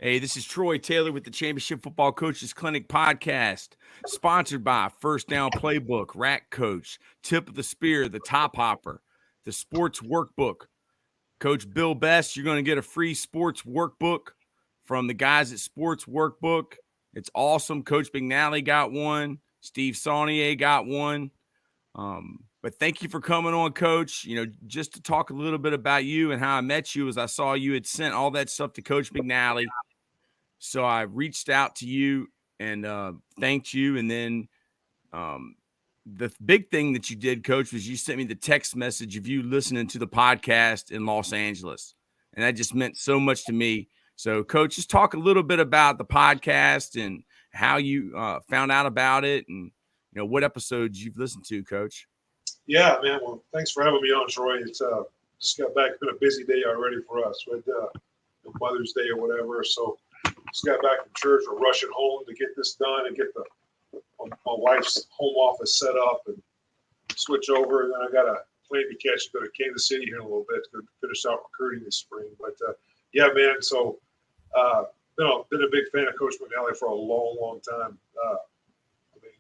Hey, this is Troy Taylor with the Championship Football Coaches Clinic podcast, sponsored by First Down Playbook, Rack Coach, Tip of the Spear, the Top Hopper, the Sports Workbook. Coach Bill Best, you're going to get a free sports workbook from the guys at Sports Workbook. It's awesome. Coach McNally got one. Steve Saunier got one. But thank you for coming on, Coach. Just to talk a little bit about you and how I met you, as I saw you had sent all that stuff to Coach McNally. So I reached out to you and thanked you. And then the big thing that you did, Coach, was you sent me the text message of you listening to the podcast in Los Angeles. And that just meant so much to me. So, Coach, just talk a little bit about the podcast and how you found out about it and, what episodes you've listened to, Coach. Yeah, man. Well, thanks for having me on, Troy. It's just got back. It's been a busy day already for us with Mother's Day or whatever. So just got back from church. We're rushing home to get this done and get my wife's home office set up and switch over. And then I got a plane to catch to go to Kansas City here in a little bit to finish out recruiting this spring. But yeah, man. So been a big fan of Coach McNally for a long, long time.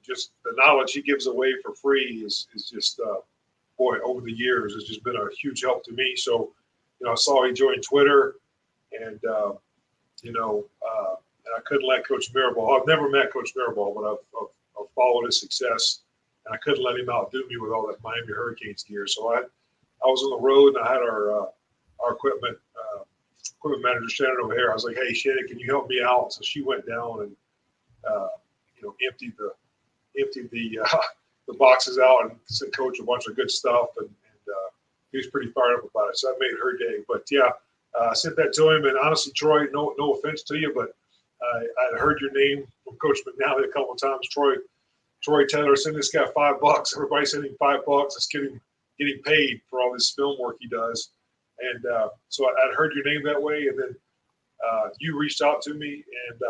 Just the knowledge he gives away for free is just, over the years, it's just been a huge help to me. So, I saw he joined Twitter and I couldn't let Coach Mirabal. I've never met Coach Mirabal, but I've followed his success and I couldn't let him outdo me with all that Miami Hurricanes gear. So I was on the road and I had our equipment manager Shannon over here. I was like, hey, Shannon, can you help me out? So she went down and, emptied the boxes out and sent Coach a bunch of good stuff, and he was pretty fired up about it. So that made her day. But yeah, I sent that to him. And honestly, Troy, no offense to you, but I heard your name from Coach McNally a couple of times. Troy Taylor, send this guy $5. Everybody sending $5. It's getting paid for all this film work he does. And so I'd heard your name that way, and then you reached out to me, and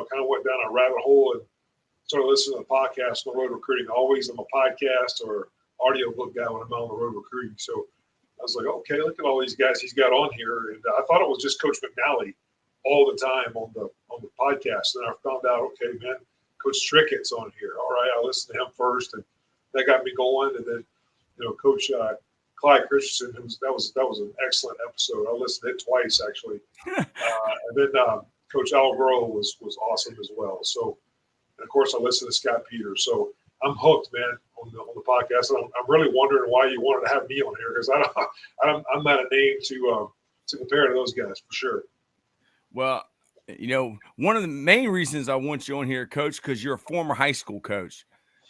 kind of went down a rabbit hole and started listening to the podcast on the road recruiting. Always I'm a podcast or audio book guy when I'm on the road recruiting. So I was like, okay, look at all these guys he's got on here, and I thought it was just Coach McNally all the time on the podcast. And I found out, okay, man, Coach Stricket's on here. All right, I listened to him first, and that got me going. And then Coach Clyde Christensen, that was an excellent episode. I listened to it twice actually. And then Coach Alvaro was awesome as well. So, and of course, I listened to Scott Peters. So I'm hooked, man, on the podcast. And I'm really wondering why you wanted to have me on here, because I'm not a name to compare to those guys for sure. Well, one of the main reasons I want you on here, Coach, because you're a former high school coach.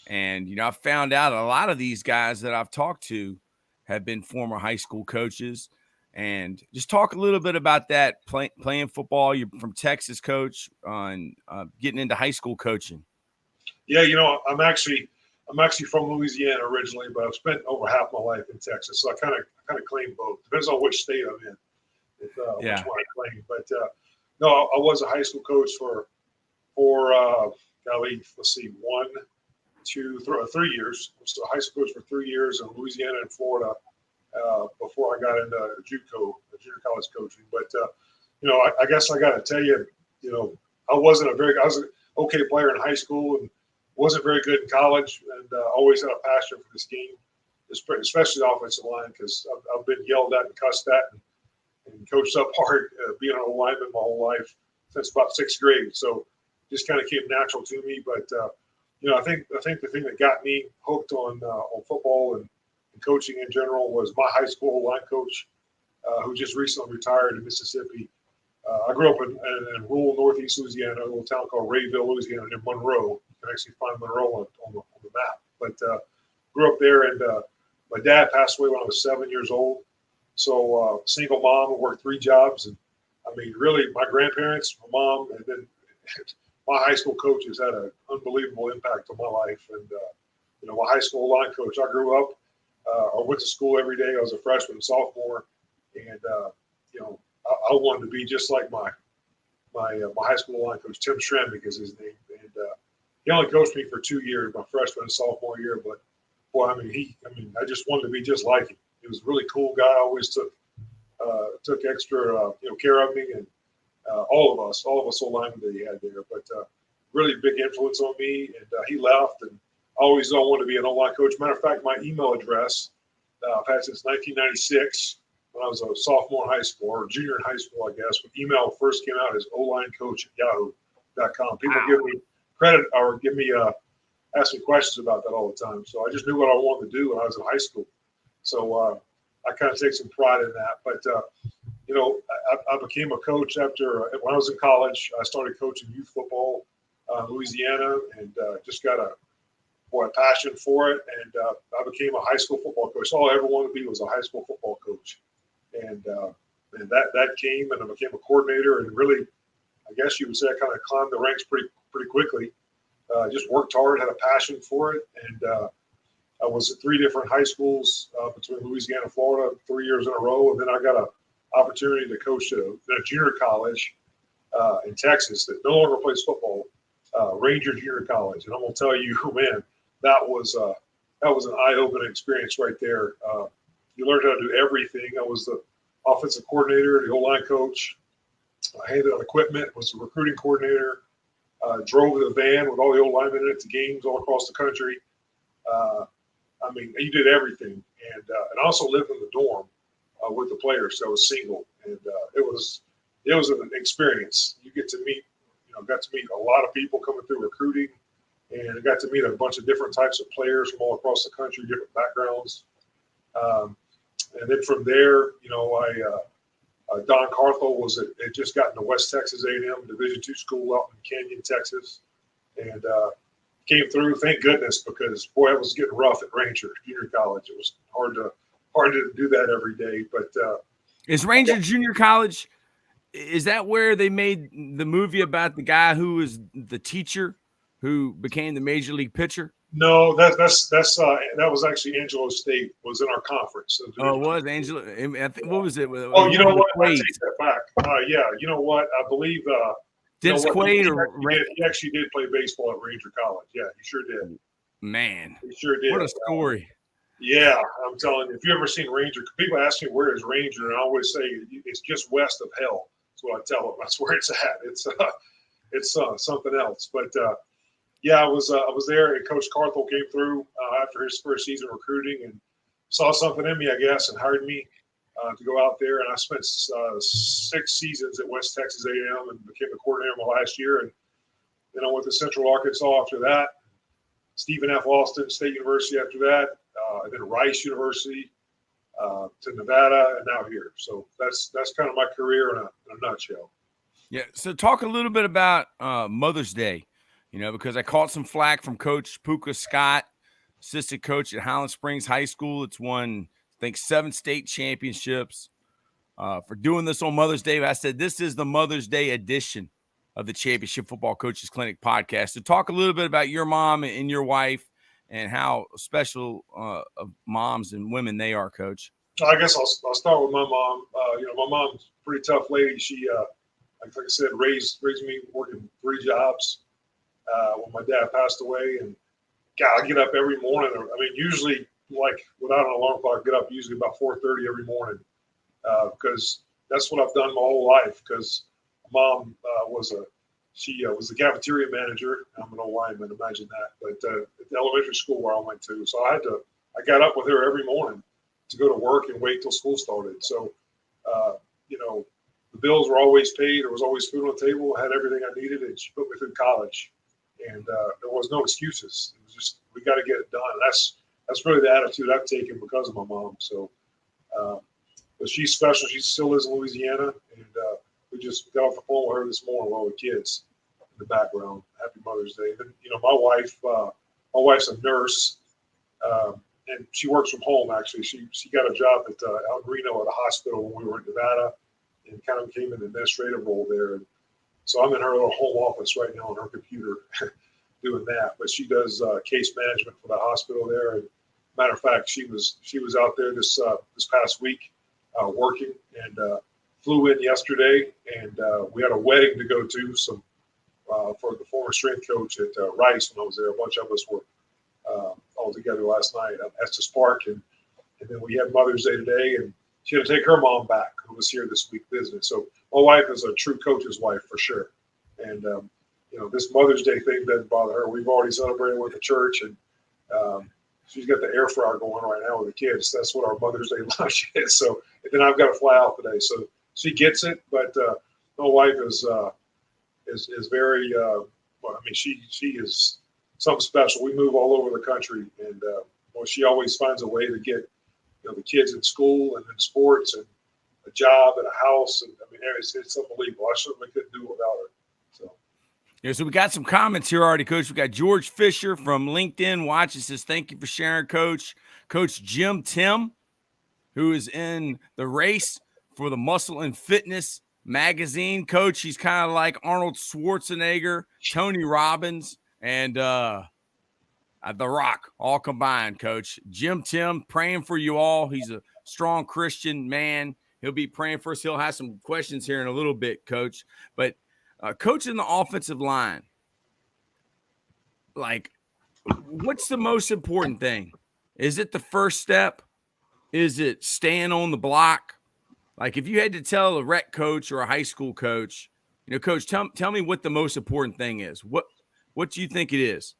And, I found out a lot of these guys that I've talked to have been former high school coaches. And just talk a little bit about that, playing football. You're from Texas, Coach, and getting into high school coaching. Yeah, I'm actually from Louisiana originally, but I've spent over half my life in Texas. So I kind of claim both. Depends on which state I'm in, which one I claim. But no, I was a high school coach for let's see, 1, 2, 3 years. I was a high school coach for 3 years in Louisiana and Florida. Before I got into JUCO, junior college coaching. But, I guess I got to tell you, I was an okay player in high school and wasn't very good in college, and always had a passion for this game, especially the offensive line, because I've been yelled at and cussed at and coached up hard being an old lineman my whole life since about 6th grade. So just kind of came natural to me. But, I think the thing that got me hooked on football and coaching in general was my high school line coach, who just recently retired in Mississippi. I grew up in rural northeast Louisiana, a little town called Rayville, Louisiana, near Monroe. You can actually find Monroe on the map. But grew up there, and my dad passed away when I was 7 years old. So single mom, worked 3 jobs. And I mean, really, my grandparents, my mom, and then my high school coaches had an unbelievable impact on my life. And, my high school line coach, I grew up. I went to school every day. I was a freshman and sophomore, and I wanted to be just like my high school line coach, Tim Shremnick is his name, and he only coached me for 2 years, my freshman and sophomore year. But boy, I just wanted to be just like him. He was a really cool guy. Always took extra care of me, and all of us old linemen that he had there. But really big influence on me. And he left, and I always wanted to be an O-line coach. Matter of fact, my email address I've had since 1996 when I was a sophomore in high school or junior in high school, I guess. When email first came out, is olinecoach@yahoo.com. People give me credit or ask me questions about that all the time. So I just knew what I wanted to do when I was in high school. So I kind of take some pride in that. But I became a coach after when I was in college. I started coaching youth football in Louisiana, and just got a passion for it. And I became a high school football coach. All I ever wanted to be was a high school football coach. And that came, and I became a coordinator. And really, I guess you would say I kind of climbed the ranks pretty quickly. Just worked hard, had a passion for it, and I was at 3 different high schools between Louisiana and Florida 3 years in a row. And then I got an opportunity to coach at a junior college in Texas that no longer plays football, Ranger Junior College. And I'm going to tell you, man, that was an eye-opening experience right there. You learned how to do everything. I was the offensive coordinator, the O-line coach. I handed out equipment, was the recruiting coordinator, drove the van with all the O-linemen in it to games all across the country. I mean, you did everything. And I also lived in the dorm with the players, so I was single. And it was an experience. You got to meet a lot of people coming through recruiting, and I got to meet a bunch of different types of players from all across the country, different backgrounds. And then from there, Don Carthel had just gotten to West Texas A&M Division II school out in Canyon, Texas, and came through. Thank goodness, because boy, it was getting rough at Ranger Junior College. It was hard to do that every day. But is Ranger Junior College? Is that where they made the movie about the guy who was the teacher who became the major league pitcher? No, that was actually Angelo State was in our conference. Oh, it was Angelo. I think, what was it? Oh, you know what? I take that back. Yeah, you know what? I believe Dennis Quaid he actually did play baseball at Ranger College. Yeah, he sure did. Man, he sure did. What a story. Yeah, I'm telling you. If you ever seen Ranger, people ask me where is Ranger, and I always say it's just west of hell. That's what I tell them. That's where it's at. It's something else. But yeah, I was there, and Coach Carthel came through after his first season recruiting and saw something in me, I guess, and hired me to go out there. And I spent 6 seasons at West Texas A&M and became the coordinator my last year. And then I went to Central Arkansas after that, Stephen F. Austin State University after that, and then Rice University to Nevada, and now here. So that's kind of my career in a nutshell. Yeah. So talk a little bit about Mother's Day, because I caught some flack from Coach Puka Scott, assistant coach at Highland Springs High School. It's won, I think, 7 state championships for doing this on Mother's Day. I said, this is the Mother's Day edition of the Championship Football Coaches Clinic podcast. So talk a little bit about your mom and your wife and how special of moms and women they are, Coach. I guess I'll start with my mom. My mom's a pretty tough lady. She, like I said, raised me working 3 jobs when my dad passed away. And God, I get up every morning. I mean, usually, like without an alarm clock, I get up usually about 4:30 every morning because that's what I've done my whole life. Because mom was the cafeteria manager. I'm an old lineman, imagine that. But at the elementary school where I went to, so I got up with her every morning to go to work and wait till school started. So, the bills were always paid. There was always food on the table. I had everything I needed, and she put me through college. And there was no excuses. It was just, we got to get it done. That's really the attitude I've taken because of my mom. So, but she's special. She still lives in Louisiana, and we just got off the phone with her this morning with all the kids in the background. Happy Mother's Day. And then, my wife's a nurse, and she works from home. Actually, she got a job at out in Reno at a hospital when we were in Nevada, and kind of became an administrative role there. And so I'm in her little home office right now on her computer doing that. But she does case management for the hospital there. And matter of fact, she was out there this past week working, and flew in yesterday. And we had a wedding to go to for the former strength coach at Rice when I was there. A bunch of us were all together last night at Estes Park, and then we had Mother's Day today, and she had to take her mom back. who was here this week visiting. So my wife is a true coach's wife for sure. And, this Mother's Day thing doesn't bother her. We've already celebrated with the church, and she's got the air fryer going right now with the kids. That's what our Mother's Day lunch is. So and then I've got to fly out today. So she gets it, but my wife is very she is something special. We move all over the country, and she always finds a way to get the kids in school and in sports and a job and a house, and it's unbelievable. I certainly couldn't do it without her. So we got some comments here already, Coach. We got George Fisher from LinkedIn watching, says, thank you for sharing, Coach. Coach Jim Tim, who is in the race for the Muscle and Fitness magazine. Coach, he's kind of like Arnold Schwarzenegger, Tony Robbins, and The Rock, all combined, Coach. Jim Tim, praying for you all. He's a strong Christian man. He'll be praying for us. He'll have some questions here in a little bit, Coach. But coaching the offensive line, like, what's the most important thing? Is it the first step? Is it staying on the block? Like, if you had to tell a rec coach or a high school coach, Coach, tell me what the most important thing is. What do you think it is?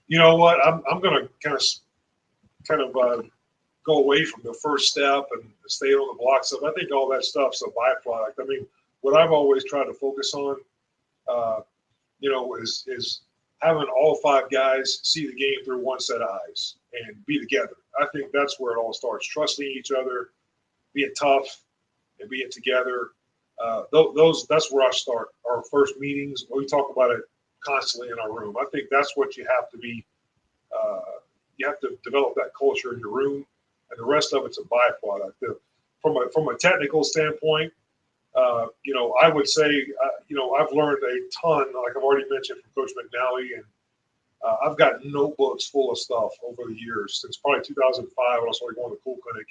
You know what? I'm going to kind of go away from the first step and stay on the block stuff. I think all that stuff's a byproduct. I mean, what I've always tried to focus on, is having all 5 guys see the game through one set of eyes and be together. I think that's where it all starts. Trusting each other, being tough, and being together. That's where I start. Our first meetings, we talk about it constantly in our room. I think that's what you have to be. You have to develop that culture in your room, and the rest of it's a byproduct. From a technical standpoint, I would say, I've learned a ton, like I've already mentioned, from Coach McNally, and I've got notebooks full of stuff over the years, since probably 2005 when I started going to Cool Clinic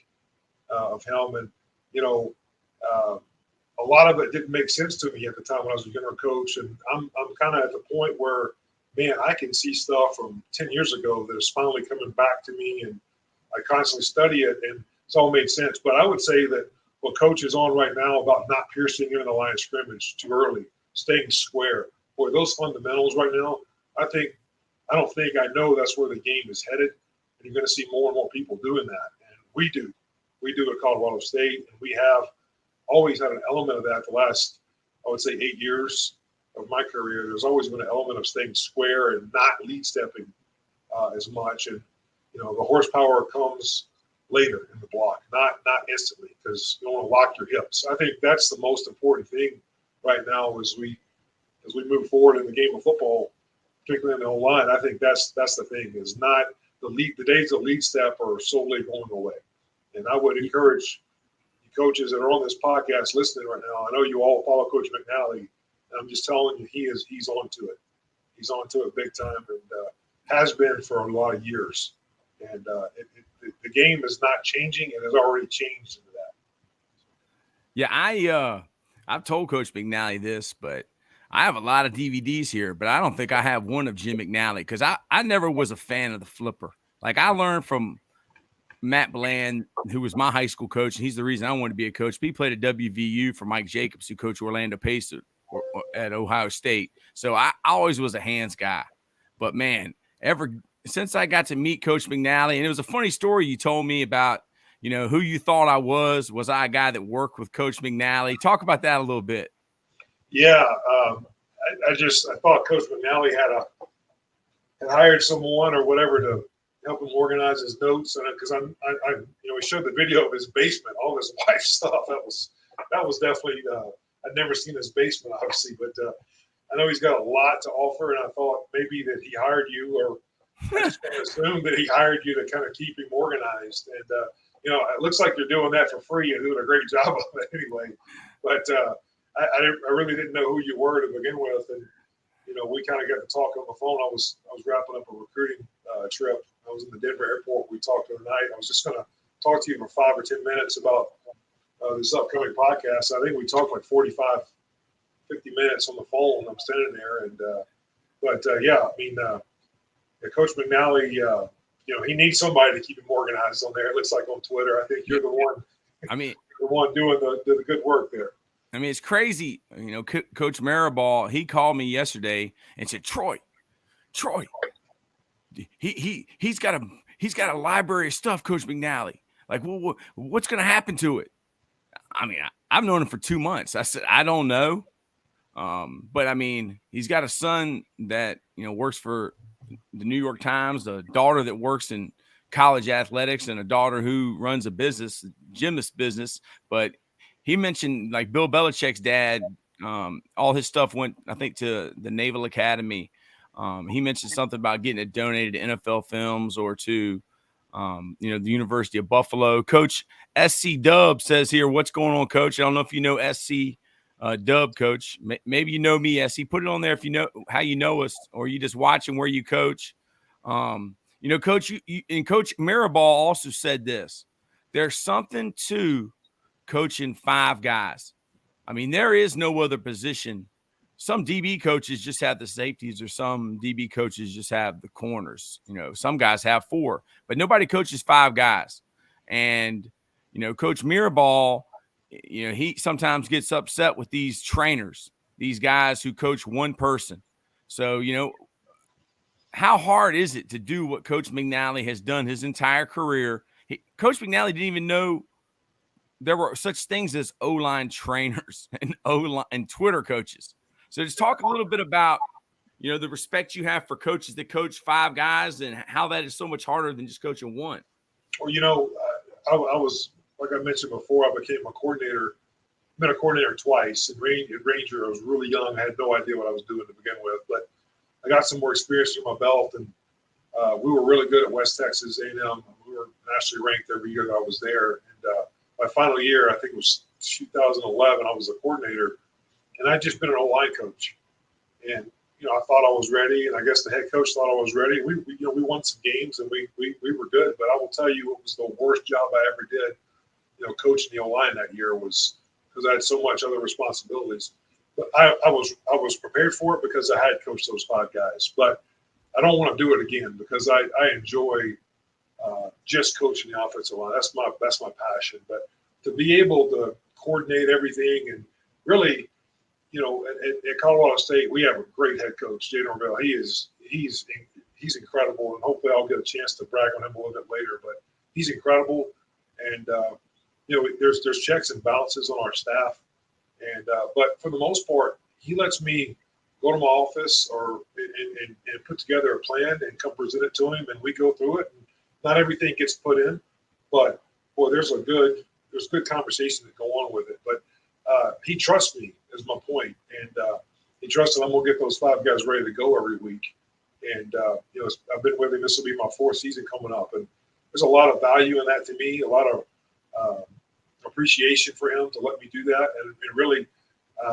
of him. And, a lot of it didn't make sense to me at the time when I was a younger coach. And I'm kind of at the point where, man, I can see stuff from 10 years ago that is finally coming back to me, and I constantly study it, and it's all made sense. But I would say that what Coach is on right now about not piercing in the line of scrimmage too early, staying square, boy, those fundamentals right now, I know that's where the game is headed, and you're going to see more and more people doing that. And we do at Colorado State, and we have always had an element of that the last, I would say, 8 years of my career. There's always been an element of staying square and not lead stepping as much. And, the horsepower comes later in the block, not instantly, because you don't want to lock your hips. I think that's the most important thing right now as we move forward in the game of football, particularly in the O-line. I think that's the thing, is not the days of lead step are slowly going away. And I would encourage coaches that are on this podcast listening right now. I know you all follow Coach McNally, and I'm just telling you, he's on to it. He's on to it big time, and has been for a lot of years. And the game is not changing, and has already changed into that. Yeah, I've told Coach McNally this, but I have a lot of DVDs here, but I don't think I have one of Jim McNally, because I never was a fan of the flipper. Like, I learned from Matt Bland, who was my high school coach, and he's the reason I wanted to be a coach. But he played at WVU for Mike Jacobs, who coached Orlando Pace at Ohio State. So I always was a hands guy. But, man, since I got to meet Coach McNally, and it was a funny story you told me about, who you thought I was. Was I a guy that worked with Coach McNally? Talk about that a little bit. Yeah, I thought Coach McNally had hired someone or whatever to help him organize his notes, and because he showed the video of his basement, all his wife's stuff. That was definitely I'd never seen his basement, obviously, but I know he's got a lot to offer, and I thought maybe that he hired you, or I just assumed that he hired you to kind of keep him organized. And it looks like you're doing that for free and doing a great job of it anyway. But I really didn't know who you were to begin with, and we kind of got to talk on the phone. I was wrapping up a recruiting trip. I was in the Denver airport. We talked the other night. I was just going to talk to you for 5 or 10 minutes about this upcoming podcast. I think we talked like 45, 50 minutes on the phone. I'm standing there. And, Coach McNally, he needs somebody to keep him organized on there. It looks like on Twitter. I think you're the one. I mean, the one doing the good work there. I mean, it's crazy. You know, Coach Mariball, he called me yesterday and said, Troy, he's got a library of stuff, Coach McNally. Like, what's going to happen to it? I mean, I've known him for 2 months. I said, I don't know. But I mean, he's got a son that, you know, works for the New York Times, a daughter that works in college athletics, and a daughter who runs a business, gymnast business. But he mentioned, like, Bill Belichick's dad, all his stuff went, I think, to the Naval Academy. He mentioned something about getting it donated to NFL Films or to, you know, the University of Buffalo. Coach SC Dub says here, what's going on, Coach? I don't know if you know SC Dub, Coach. Maybe you know me, SC. Put it on there if you know how you know us, or you just watching where you coach. You know, Coach, you and Coach Mariball also said this. There's something to coaching 5 guys. I mean, there is no other position. Some DB coaches just have the safeties, or some DB coaches just have the corners. You know, some guys have 4, but nobody coaches 5 guys. And, you know, Coach Mirabal, you know, he sometimes gets upset with these trainers, these guys who coach one person. So, you know, how hard is it to do what Coach McNally has done his entire career? Coach McNally didn't even know there were such things as O-line trainers and O-line and Twitter coaches. So just talk a little bit about, you know, the respect you have for coaches that coach 5 guys and how that is so much harder than just coaching one. Well, you know, I was, like I mentioned before, I became a coordinator. I've been a coordinator twice. In Ranger, I was really young. I had no idea what I was doing to begin with, but I got some more experience under my belt, and we were really good at West Texas A&M. We were nationally ranked every year that I was there. And my final year, I think it was 2011, I was a coordinator, and I'd just been an O-line coach. And, you know, I thought I was ready, and I guess the head coach thought I was ready. We won some games, and we were good. But I will tell you, it was the worst job I ever did, you know, coaching the O-line that year, was because I had so much other responsibilities. But I was prepared for it because I had coached those 5 guys. But I don't want to do it again because I enjoy just coaching the offensive line. That's my passion. But to be able to coordinate everything, and really, you know, at Colorado State, we have a great head coach, Jay Norvell. He's incredible, and hopefully I'll get a chance to brag on him a little bit later. But he's incredible, and you know, there's checks and balances on our staff, and but for the most part, he lets me go to my office and put together a plan and come present it to him, and we go through it. And not everything gets put in, but boy, there's good conversation that go on with it. But he trusts me, is my point, and he trusts that I'm gonna get those 5 guys ready to go every week. And you know, I've been with him. This will be my 4th season coming up, and there's a lot of value in that to me. A lot of appreciation for him to let me do that, and really,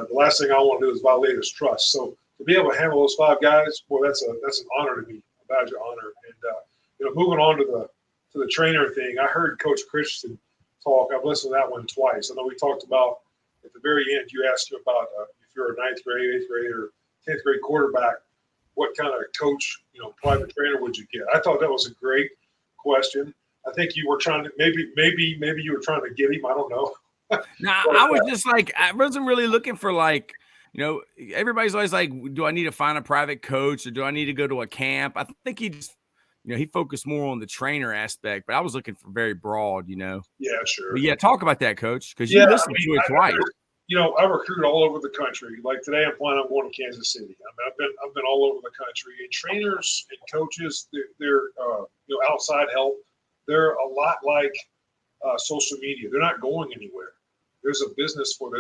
the last thing I want to do is violate his trust. So to be able to handle those 5 guys, boy, that's an honor to me, a badge of honor. And you know, moving on to the trainer thing, I heard Coach Christian talk. I've listened to that one twice. I know we talked about at the very end. You asked him about if you're a 9th grade, 8th grade, or 10th grade quarterback, what kind of coach, you know, private trainer would you get? I thought that was a great question. I think you were trying to maybe you were trying to get him. I don't know. No, I was just like, I wasn't really looking for, like, you know, everybody's always like, do I need to find a private coach, or do I need to go to a camp? I think he just, you know, he focused more on the trainer aspect, but I was looking for very broad, you know. Yeah, sure. But yeah, talk about that, Coach, because you listened to it twice. You know, I recruit all over the country. Like today, I'm planning on going to Kansas City. I mean, I've been all over the country. And trainers and coaches, they're you know, outside help. They're a lot like social media. They're not going anywhere. There's a business model.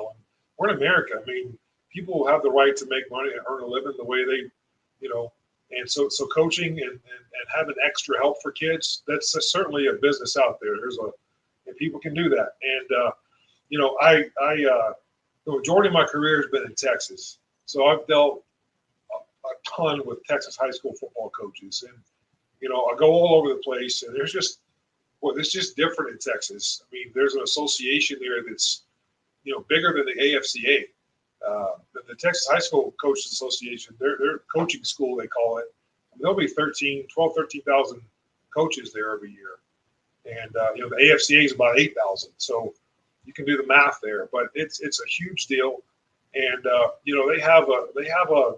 And we're in America. I mean, people have the right to make money and earn a living the way they, you know. And so coaching and having extra help for kids, that's certainly a business out there. And people can do that. And you know, the majority of my career has been in Texas. So I've dealt a ton with Texas high school football coaches. And, you know, I go all over the place, and it's just different in Texas. I mean, there's an association there that's, you know, bigger than the AFCA. The Texas High School Coaches Association, their coaching school, they call it. I mean, there'll be 13,000 coaches there every year. And, you know, the AFCA is about 8,000. So You can do the math there, but it's a huge deal. And they have a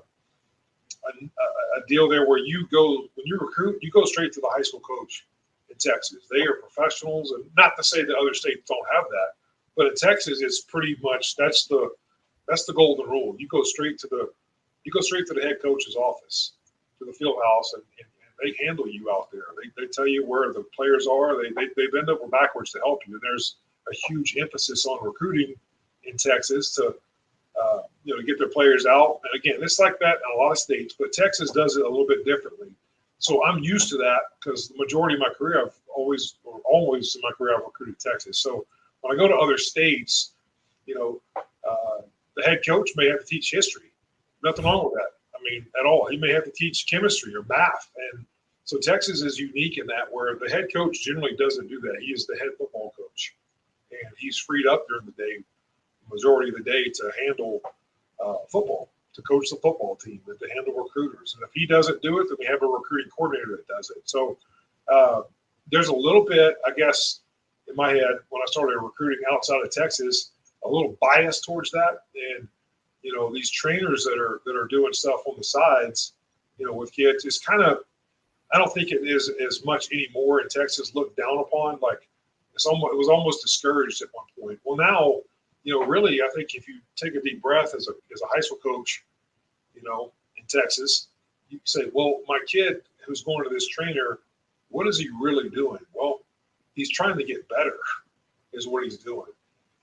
deal there where you go when you recruit, you go straight to the high school coach in Texas. They are professionals, and not to say that other states don't have that, but in Texas, it's pretty much that's the golden rule. You go straight to the head coach's office, to the field house, and they handle you out there. They tell you where the players are. They bend over backwards to help you. And there's a huge emphasis on recruiting in Texas to get their players out. And again, it's like that in a lot of states, but Texas does it a little bit differently. So I'm used to that because the majority of my career, always in my career, I've recruited Texas. So when I go to other states, the head coach may have to teach history. Nothing wrong with that. I mean, at all. He may have to teach chemistry or math. And so Texas is unique in that where the head coach generally doesn't do that. He is the head football coach. And he's freed up during the day, majority of the day, to handle football, to coach the football team, and to handle recruiters. And if he doesn't do it, then we have a recruiting coordinator that does it. So there's a little bit, I guess, in my head when I started recruiting outside of Texas, a little bias towards that. And these trainers that are doing stuff on the sides, with kids, it's kind of, I don't think it is as much anymore in Texas looked down upon. Like it was almost discouraged at one point. Well, now, really, I think if you take a deep breath as a high school coach, in Texas, you say, well, my kid who's going to this trainer, what is he really doing? Well, he's trying to get better is what he's doing.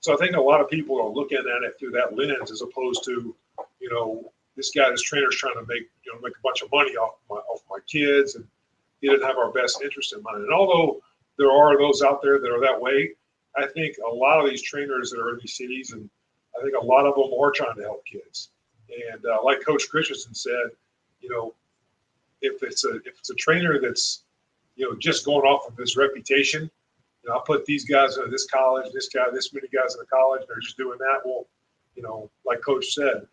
So I think a lot of people are looking at it through that lens as opposed to, this trainer's trying to make a bunch of money off my kids, and he didn't have our best interest in mind. And although there are those out there that are that way, I think a lot of these trainers that are in these cities, and I think a lot of them are trying to help kids. And like Coach Christensen said, if it's a trainer that's just going off of his reputation, I'll put these guys in this college, this many guys in the college, they're just doing that. Well, like Coach said,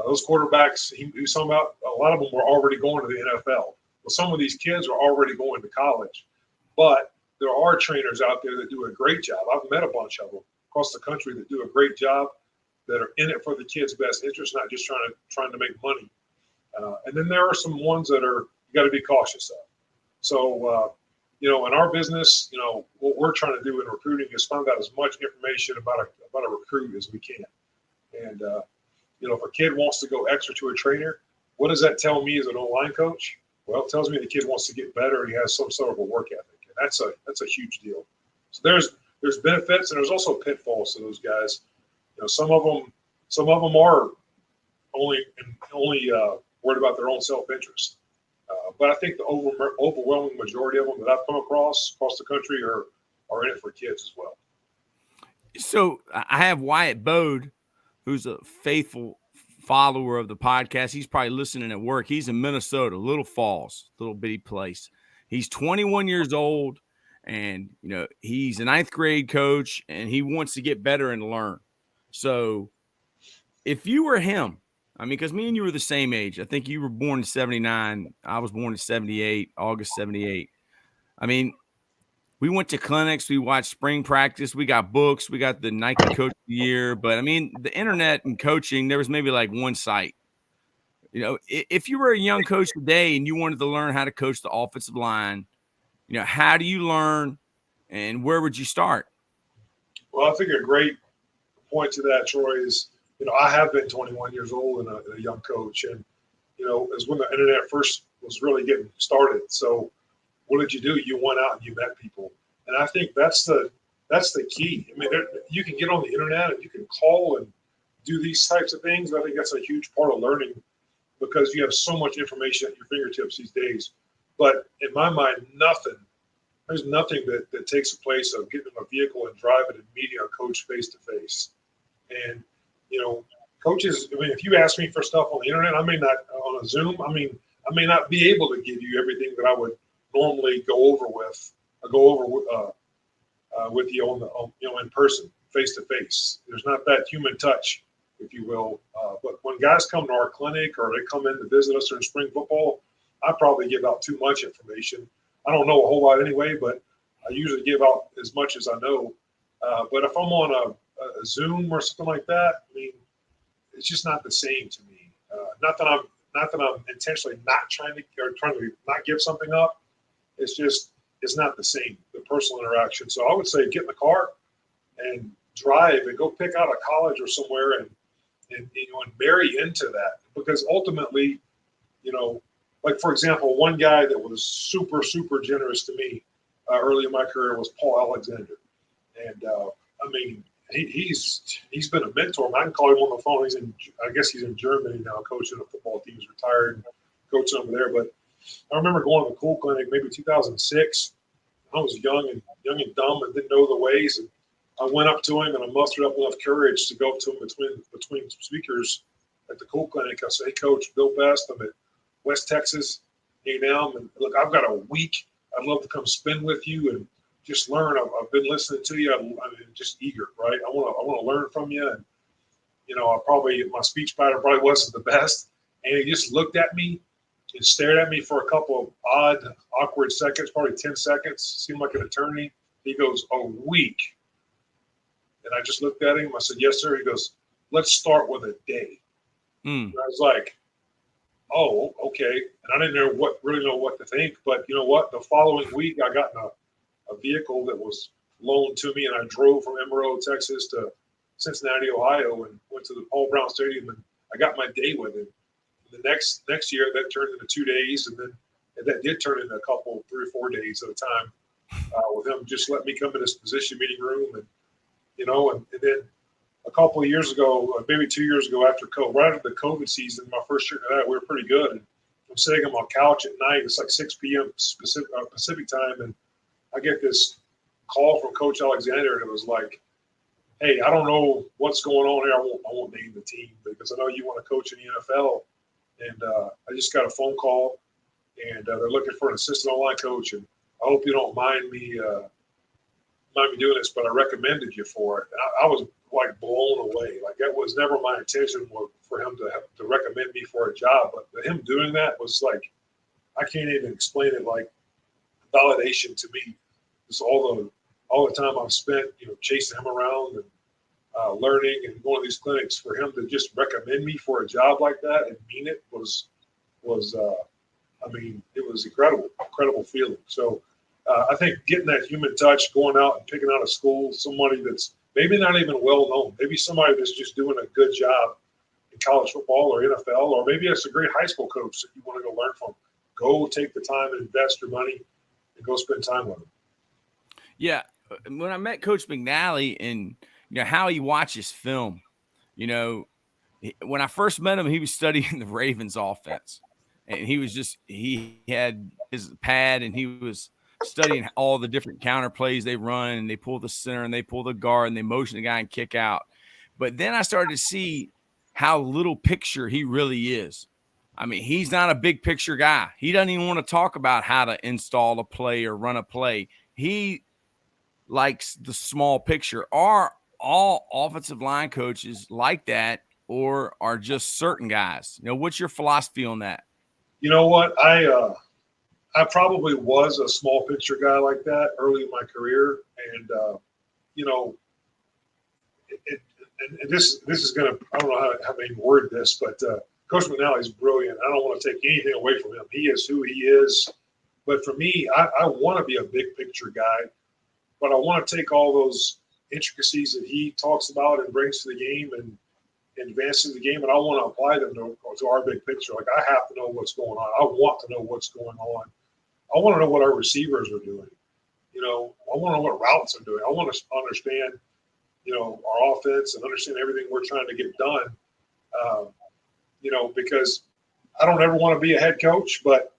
those quarterbacks he was talking about, a lot of them were already going to the NFL. Well, some of these kids are already going to college, but there are trainers out there that do a great job. I've met a bunch of them across the country that do a great job, that are in it for the kid's best interest, not just trying to make money. And then there are some ones that you got to be cautious of. So, in our business, what we're trying to do in recruiting is find out as much information about a recruit as we can. And, if a kid wants to go extra to a trainer, what does that tell me as an O-line coach? Well, it tells me the kid wants to get better and he has some sort of a work ethic. And that's a huge deal. So there's benefits and there's also pitfalls to those guys. Some of them are only worried about their own self-interest. But I think the overwhelming majority of them that I've come across the country are in it for kids as well. So I have Wyatt Bode, who's a faithful follower of the podcast. He's probably listening at work. He's in Minnesota, Little Falls, little bitty place. He's 21 years old, and he's a ninth grade coach, and he wants to get better and learn. So if you were him, because me and you were the same age. I think you were born in 79. I was born in 78, August 78. We went to clinics. We watched spring practice. We got books. We got the Nike Coach of the Year. But, the internet and coaching, there was maybe like one site. If you were a young coach today and you wanted to learn how to coach the offensive line, how do you learn and where would you start? Well, I think a great point to that, Troy, is I have been 21 years old and a young coach, and as when the internet first was really getting started. So what did you do? You went out and you met people, and I think that's the key. You can get on the internet and you can call and do these types of things. I think that's a huge part of learning because you have so much information at your fingertips these days. But in my mind, there's nothing that takes the place of getting in a vehicle and driving and meeting a coach face to face. And coaches, if you ask me for stuff on the internet, I may not on a Zoom. I may not be able to give you everything that I would normally go over with you in person, face to face. There's not that human touch, if you will. But when guys come to our clinic or they come in to visit us during spring football, I probably give out too much information. I don't know a whole lot anyway, but I usually give out as much as I know. But if I'm on a Zoom or something like that, I mean, it's just not the same to me. Not that I'm intentionally not trying to not give something up. It's just, it's not the same, the personal interaction. So I would say get in the car and drive and go pick out a college or somewhere and marry into that, because ultimately, like for example, one guy that was super, super generous to me early in my career was Paul Alexander. And I mean, he's been a mentor. I can call him on the phone. I guess he's in Germany now, coaching a football team. He's retired, coaching over there. But I remember going to the Cool Clinic maybe 2006. I was young and dumb and didn't know the ways. And I went up to him and I mustered up enough courage to go up to him between speakers at the Cool Clinic. I said, "Hey, Coach, Bill Best. I'm at West Texas A&M, and look, I've got a week. I'd love to come spend with you and just learn. I've been listening to you. I'm just eager, right? I want to learn from you. And my speech pattern probably wasn't the best. And he just looked at me and stared at me for a couple of odd, awkward seconds, probably 10 seconds. Seemed like an eternity. He goes, "A week." And I just looked at him. I said, "Yes, sir." He goes, "Let's start with a day." And I was like, "Oh, okay." And I didn't really know what to think. But you know what? The following week, I got in a vehicle that was loaned to me, and I drove from Amarillo, Texas to Cincinnati, Ohio, and went to the Paul Brown Stadium, and I got my day with him. And the next year, that turned into 2 days, and then that did turn into a couple, 3 or 4 days at a time with him just letting me come in his position meeting room, and then a couple of years ago, maybe 2 years ago, right after the COVID season, my first year of that, we were pretty good. And I'm sitting on my couch at night. It's like 6 p.m. Pacific time, and I get this call from Coach Alexander, and it was like, "Hey, I don't know what's going on here. I won't name the team because I know you want to coach in the NFL, and I just got a phone call, and they're looking for an assistant online coach, and I hope you don't mind me doing this, but I recommended you for it." And I was like blown away. Like that was never my intention for him to recommend me for a job, but him doing that was like, I can't even explain it. Like validation to me. Just all the time I've spent, chasing him around and learning and going to these clinics, for him to just recommend me for a job like that and mean it was it was incredible feeling. So I think getting that human touch, going out and picking out a school, somebody that's maybe not even well known, maybe somebody that's just doing a good job in college football or NFL, or maybe it's a great high school coach that you want to go learn from. Go take the time and invest your money and go spend time with him. Yeah. When I met Coach McNally and how he watches film, when I first met him, he was studying the Ravens offense, and he had his pad and he was studying all the different counter plays they run, and they pull the center and they pull the guard and they motion the guy and kick out. But then I started to see how little picture he really is. I mean, he's not a big picture guy. He doesn't even want to talk about how to install a play or run a play. He likes the small picture. Are all offensive line coaches like that, or are just certain guys? What's your philosophy on that? You know what? I probably was a small picture guy like that early in my career. And, and this is going to, I don't know how to even word this, but Coach McNally is brilliant. I don't want to take anything away from him. He is who he is. But for me, I want to be a big picture guy, but I want to take all those intricacies that he talks about and brings to the game and advances the game, and I want to apply them to our big picture. Like, I have to know what's going on. I want to know what's going on. I want to know what our receivers are doing. I want to know what routes are doing. I want to understand, our offense and understand everything we're trying to get done. Because I don't ever want to be a head coach, but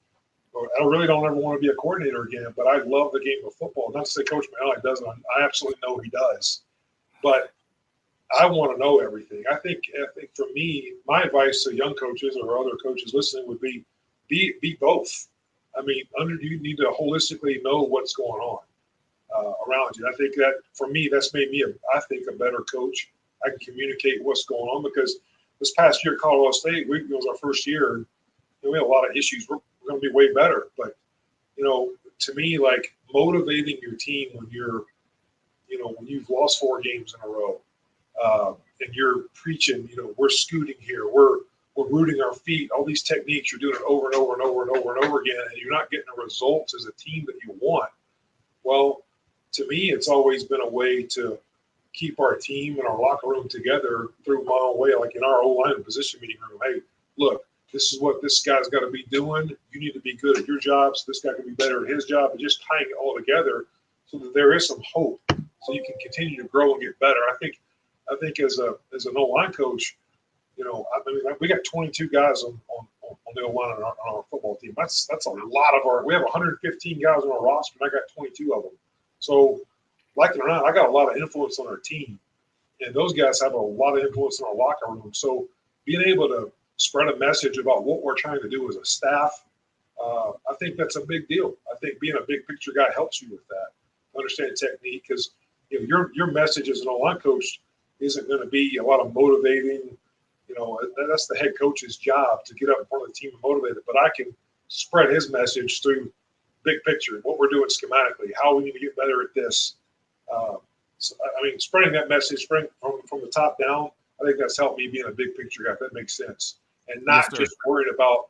I really don't ever want to be a coordinator again. But I love the game of football. Not to say Coach McNally doesn't. I absolutely know he does. But I want to know everything. I think for me, my advice to young coaches or other coaches listening would be both. I mean, you need to holistically know what's going on around you. I think that for me, that's made me, a better coach. I can communicate what's going on, because this past year at Colorado State, it was our first year, and we had a lot of issues. We're going to be way better. But, to me, like, motivating your team when you've lost 4 games in a row, and you're preaching, we're scooting here, we're rooting our feet, all these techniques, you're doing it over and over and over and over and over again, and you're not getting the results as a team that you want. Well, to me, it's always been a way to keep our team and our locker room together through my own way, like in our O-line position meeting room. Hey, look, this is what this guy's got to be doing. You need to be good at your job so this guy can be better at his job, and just tying it all together so that there is some hope so you can continue to grow and get better. I think as an O-line coach, we got 22 guys on the O-line on our football team. That's a lot of we have 115 guys on our roster, and I got 22 of them. So, like it or not, I got a lot of influence on our team, and those guys have a lot of influence in our locker room. So, being able to spread a message about what we're trying to do as a staff, I think that's a big deal. I think being a big picture guy helps you with that. Understand technique, because your message as an O-line coach isn't going to be a lot of motivating. That's the head coach's job to get up in front of the team and motivate it. But I can spread his message through big picture, what we're doing schematically, how we need to get better at this. Spreading that message from the top down, I think that's helped me being a big picture guy, if that makes sense. And not just worried about,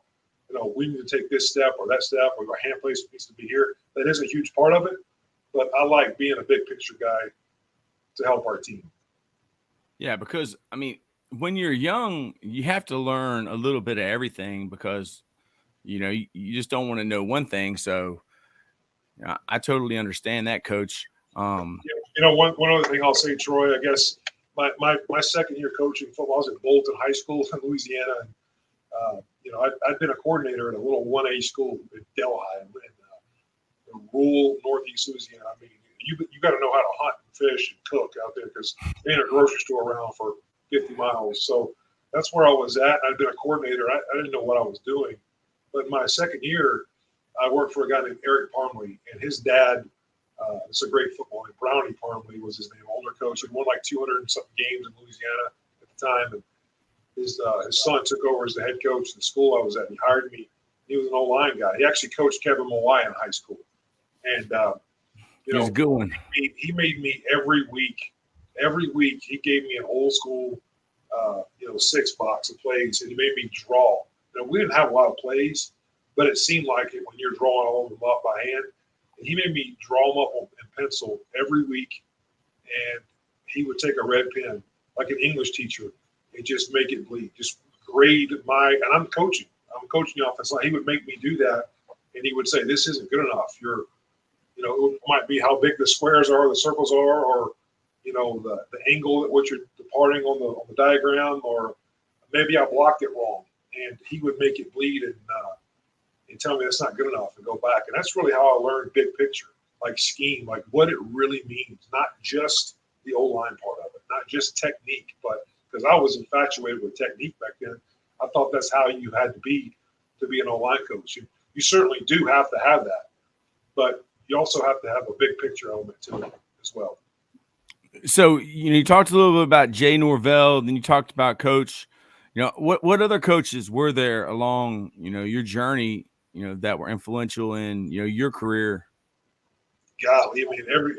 we need to take this step or that step, or our hand place needs to be here. That is a huge part of it. But I like being a big picture guy to help our team. Yeah, because, when you're young, you have to learn a little bit of everything because, you just don't want to know one thing. So I totally understand that, Coach. One other thing I'll say, Troy, I guess my second year coaching football, I was at Bolton High School in Louisiana. And, I'd been a coordinator at a little 1A school in Delhi in rural northeast Louisiana. You got to know how to hunt and fish and cook out there because there ain't a grocery store around for 50 miles. So that's where I was at. I'd been a coordinator. I didn't know what I was doing. But my second year, I worked for a guy named Eric Parmley, and his dad, it's a great football name, Brownie Parmley was his name, older coach. He won like 200 and something games in Louisiana at the time. And his son took over as the head coach of the school I was at. He hired me. He was an O-line guy. He actually coached Kevin Mawai in high school. And, he's a good one. He made me every week, he gave me an old school, 6-box of plays, and he made me draw. We didn't have a lot of plays, but it seemed like it when you're drawing all of them up by hand. And he made me draw them up in pencil every week, and he would take a red pen, like an English teacher, and just make it bleed, just grade and I'm coaching the offense line. He would make me do that, and he would say, this isn't good enough. It might be how big the squares are, the circles are, or, the angle at which you're departing on the diagram, or maybe I blocked it wrong. And he would make it bleed and tell me that's not good enough and go back. And that's really how I learned big picture, like scheme, like what it really means, not just the O-line part of it, not just technique, but because I was infatuated with technique back then. I thought that's how you had to be an O-line coach. You certainly do have to have that, but you also have to have a big picture element to it as well. So, you talked a little bit about Jay Norvell, then you talked about Coach. What other coaches were there along, your journey, that were influential in, your career? Golly,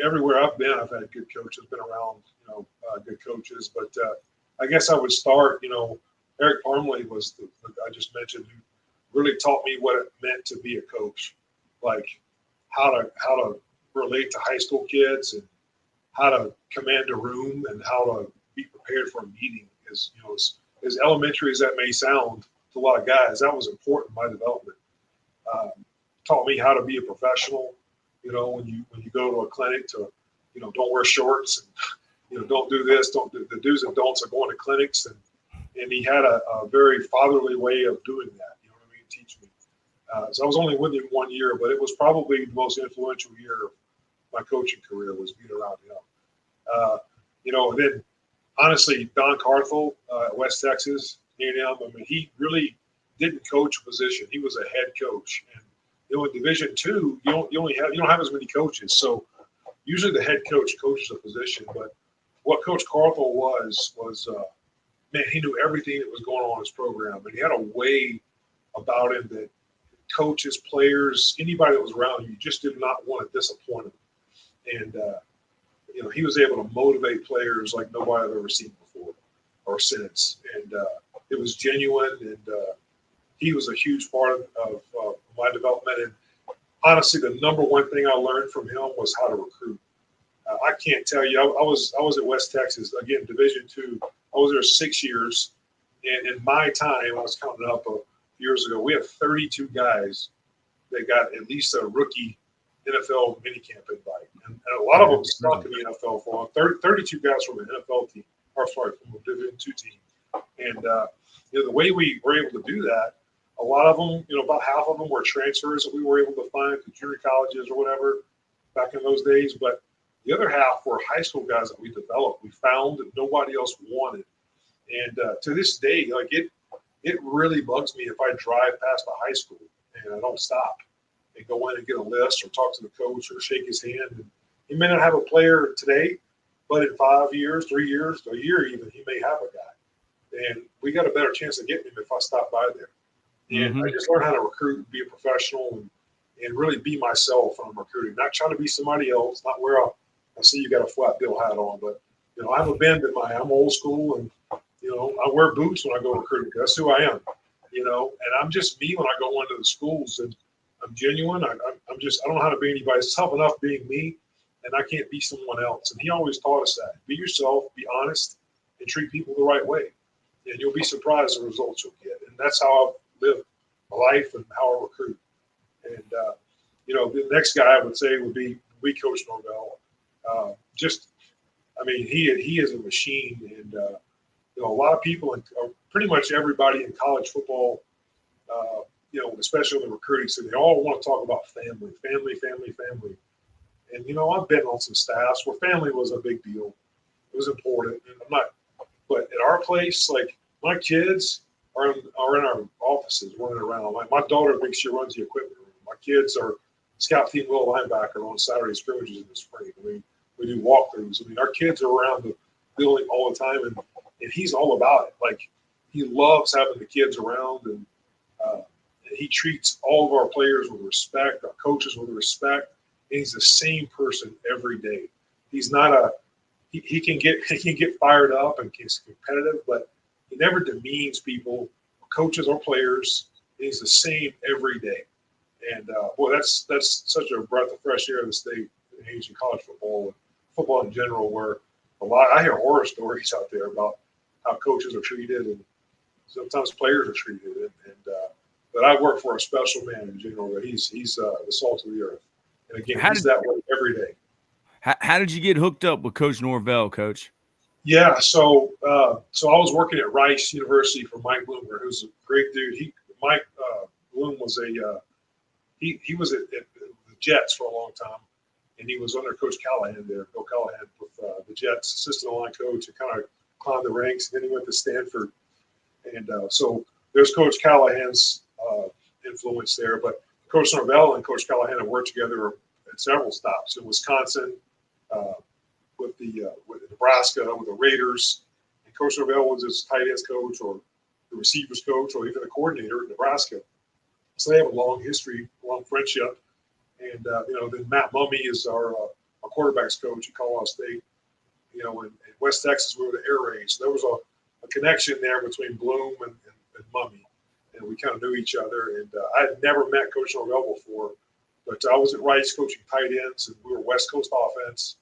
everywhere I've been, I've had good coaches, been around, good coaches. But I guess I would start, Eric Parmley was the I just mentioned, who really taught me what it meant to be a coach, like how to relate to high school kids and how to command a room and how to be prepared for a meeting. As elementary as that may sound to a lot of guys, that was important in my development. Taught me how to be a professional. When you go to a clinic, to don't wear shorts and don't do this, don't do the do's and don'ts of going to clinics, and he had a very fatherly way of doing that. Teach me. So I was only with him 1 year, but it was probably the most influential year of my coaching career was being around him. And then honestly, Don Carthel at West Texas, A&M, he really didn't coach a position. He was a head coach. And in Division II, you don't have as many coaches. So usually the head coach coaches a position. But what Coach Carthel was he knew everything that was going on in his program. And he had a way about him that coaches, players, anybody that was around you just did not want to disappoint him. And he was able to motivate players like nobody I've ever seen before or since. And it was genuine, and he was a huge part of my development. And honestly, the number one thing I learned from him was how to recruit. I can't tell you. I was at West Texas, again, Division II. I was there 6 years. And in my time, I was counting up years ago, we had 32 guys that got at least a rookie NFL minicamp invite. And a lot of them stuck in the NFL for long. 32 guys from an NFL team, or sorry, from a Division II team. And, the way we were able to do that, a lot of them, about half of them were transfers that we were able to find to junior colleges or whatever back in those days. But the other half were high school guys that we developed. We found that nobody else wanted. And to this day, like it really bugs me if I drive past a high school and I don't stop and go in and get a list or talk to the coach or shake his hand. And he may not have a player today, but in 5 years, 3 years, a year even, he may have a guy. And we got a better chance of getting him if I stop by there. And I just learned how to recruit and be a professional and really be myself when I'm recruiting, not trying to be somebody else, not wear I see you got a flat bill hat on, but I have a bend in I'm old school, and I wear boots when I go recruiting. That's who I am, and I'm just me when I go into the schools, and I'm genuine. I don't know how to be anybody. It's tough enough being me, and I can't be someone else. And he always taught us that: be yourself, be honest, and treat people the right way, and you'll be surprised the results you'll get. And that's how I've lived my life and how I recruit. And the next guy I would say would be Coach Norvell. He is a machine, and a lot of people, and pretty much everybody in college football, especially in the recruiting, so they all want to talk about family. And I've been on some staffs where family was a big deal. It was important, and but at our place, like my kids are in our offices running around. Like my daughter thinks she runs the equipment room. My kids are scout team will linebacker on Saturday scrimmages in the spring. We do walkthroughs. Our kids are around the building all the time, and he's all about it. Like he loves having the kids around, and he treats all of our players with respect, our coaches with respect. And he's the same person every day. He's not he can get fired up and he's competitive, but he never demeans people, coaches or players. He's the same every day. And that's such a breath of fresh air in the state and age in college football in general, where I hear horror stories out there about how coaches are treated and sometimes players are treated. But I work for a special man in general. That he's the salt of the earth. And again, he's that way every day. How did you get hooked up with Coach Norvell, Coach? Yeah, so I was working at Rice University for Mike Bloomberg, who's a great dude. Mike Bloom was he was at the Jets for a long time, and he was under Coach Callahan there, Bill Callahan, with the Jets, assistant line coach, and kind of climbed the ranks. And then he went to Stanford, and so there's Coach Callahan's influence there. But Coach Norvell and Coach Callahan have worked together at several stops in Wisconsin, with Nebraska, with the Raiders. And Coach Norvell was his tight ends coach or the receivers coach or even the coordinator at Nebraska. So they have a long history, long friendship. And, then Matt Mumme is our quarterback's coach at Colorado State. In West Texas, we were the air raid. So there was a connection there between Bloom and Mumme. And we kind of knew each other. And I had never met Coach Norvell before, but I was at Rice coaching tight ends, and we were West Coast offense.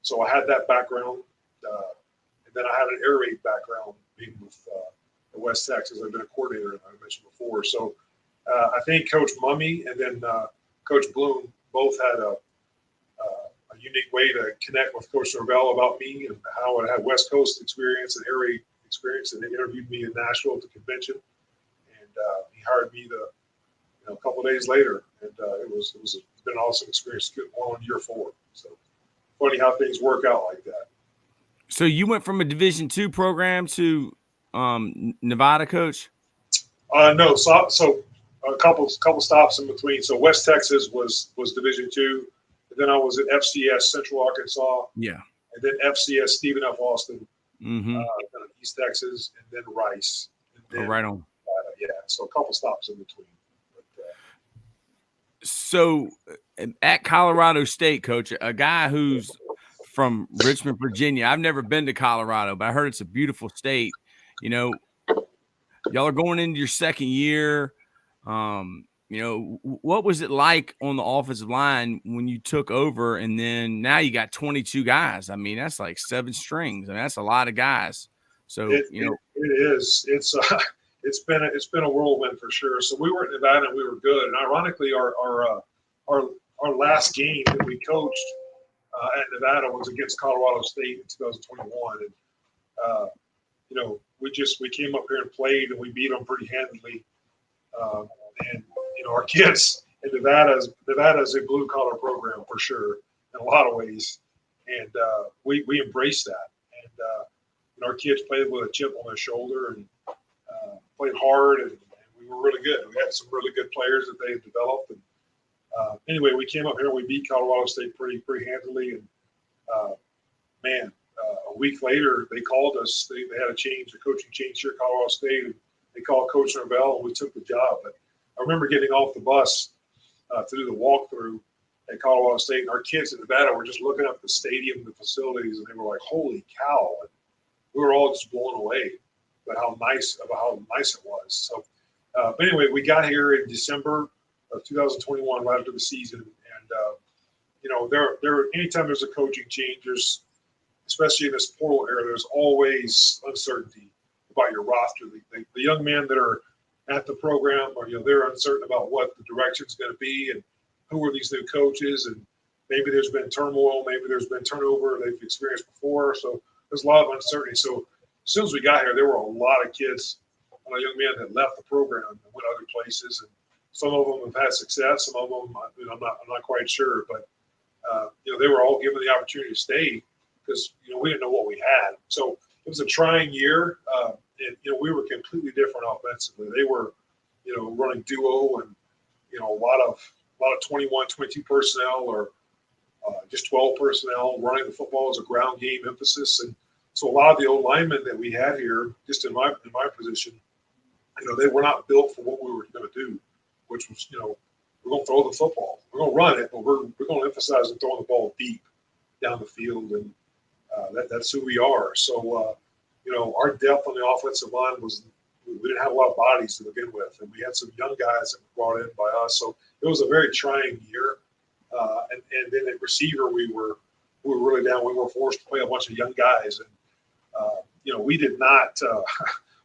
So I had that background. And then I had an air raid background being with West Texas. I've been a coordinator, as I mentioned before. So I think Coach Mumme and then Coach Bloom both had a unique way to connect with Coach Norvell about me and how I had West Coast experience and air raid experience. And they interviewed me in Nashville at the convention. And he hired me a couple of days later. And it's been an awesome experience going on year 4. So funny how things work out like that. So you went from a Division II program to Nevada, Coach? No. So a couple stops in between. So West Texas was Division II. And then I was at FCS Central Arkansas. Yeah. And then FCS Stephen F. Austin. East Texas, and then Rice. And then, right on. So a couple stops in between. So at Colorado State, Coach, a guy who's from Richmond, Virginia. I've never been to Colorado, but I heard it's a beautiful state. You know, y'all are going into your second year. You know, what was it like on the offensive line when you took over, and then now you got 22 guys? I mean, that's like 7 strings. I mean, that's a lot of guys. So it is. It's been a whirlwind for sure. So we were at Nevada and we were good. And ironically, our last game that we coached at Nevada was against Colorado State in 2021. And you know, we came up here and played and we beat them pretty handily. And you know, our kids in Nevada is a blue collar program for sure in a lot of ways, and we embrace that. And our kids played with a chip on their shoulder and played hard, and we were really good. We had some really good players that they had developed. And anyway, we came up here and we beat Colorado State pretty handily. And a week later they called us. They had a coaching change here at Colorado State, and they called Coach Norvell, and we took the job. But I remember getting off the bus to do the walkthrough at Colorado State, and our kids in Nevada were just looking up the stadium, the facilities, and they were like, "Holy cow!" And we were all just blown away by how nice it was. So, but anyway, we got here in December of 2021, right after the season, and you know, anytime there's a coaching change, especially in this portal era, there's always uncertainty about your roster. The young men that are at the program, or you know, they're uncertain about what the direction is going to be and who are these new coaches, and maybe there's been turmoil, maybe there's been turnover they've experienced before. So there's a lot of uncertainty. So as soon as we got here, there were a lot of kids, a lot of young men that left the program and went other places, and some of them have had success. Some of them, you know, I'm not quite sure, but you know, they were all given the opportunity to stay because, you know, we didn't know what we had. So it was a trying year. And, you know, we were completely different offensively. They were, you know, running duo and, you know, a lot of 21, 22 personnel, or just 12 personnel, running the football as a ground game emphasis. And so a lot of the old linemen that we had here, just in my position, you know, they were not built for what we were going to do, which was, you know, we're going to throw the football. We're going to run it, but we're going to emphasize on throwing the ball deep down the field. And that's who we are. So, you know, our depth on the offensive line we didn't have a lot of bodies to begin with, and we had some young guys that were brought in by us. So it was a very trying year. And then at receiver, we were really down. We were forced to play a bunch of young guys, and you know, we did not.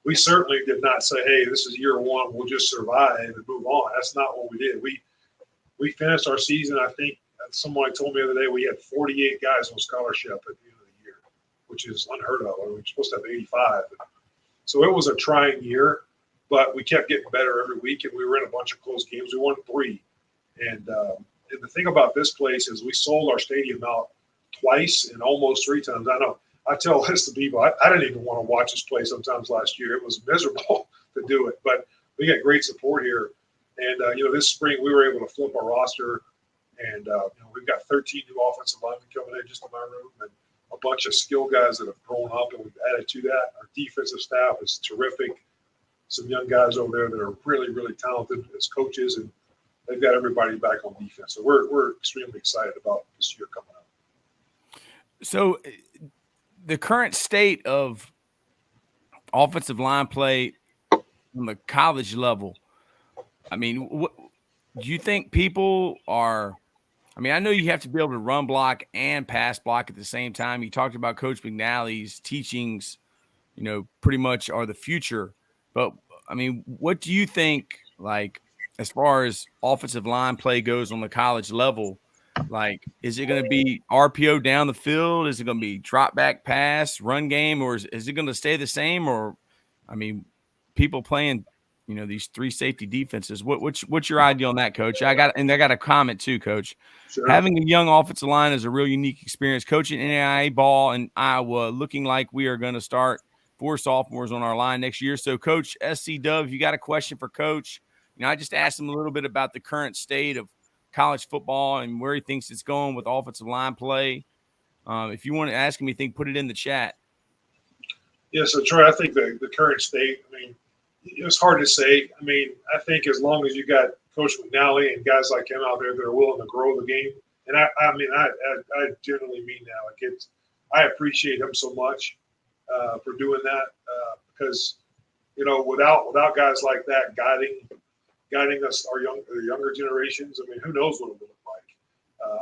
We certainly did not say, "Hey, this is year one. We'll just survive and move on." That's not what we did. We finished our season. I think someone told me the other day we had 48 guys on scholarship at the end of the year, which is unheard of. I mean, we're supposed to have 85. So it was a trying year, but we kept getting better every week, and we were in a bunch of close games. We won 3. And the thing about this place is we sold our stadium out twice and almost 3 times. I know. I tell this to people. I didn't even want to watch this play sometimes last year. It was miserable to do it, but we got great support here. And, you know, this spring we were able to flip our roster, and, you know, we've got 13 new offensive linemen coming in just in my room, and a bunch of skill guys that have grown up, and we've added to that. Our defensive staff is terrific. Some young guys over there that are really, really talented as coaches, and they've got everybody back on defense. So we're extremely excited about this year coming up. So the current state of offensive line play on the college level, I mean, what do you think people are – I mean, I know you have to be able to run block and pass block at the same time. You talked about Coach McNally's teachings, you know, pretty much are the future. But, I mean, what do you think, like, as far as offensive line play goes on the college level? Like, is it going to be RPO down the field? Is it going to be drop back pass, run game, or is it going to stay the same? Or, I mean, people playing, you know, these 3 safety defenses. What's your idea on that, Coach? I got a comment too, Coach. Sure. Having a young offensive line is a real unique experience. Coaching NAIA ball in Iowa, looking like we are going to start 4 sophomores on our line next year. So, Coach SC Dove, you got a question for Coach? You know, I just asked him a little bit about the current state of college football and where he thinks it's going with offensive line play. If you want to ask him anything, put it in the chat. Yeah, so Troy, I think the current state, I mean, it's hard to say. I mean, I think as long as you got Coach McNally and guys like him out there that are willing to grow the game, And I mean, I generally mean that. Like I appreciate him so much for doing that because, you know, without guys like that guiding us, the younger generations, I mean, who knows what it would look like.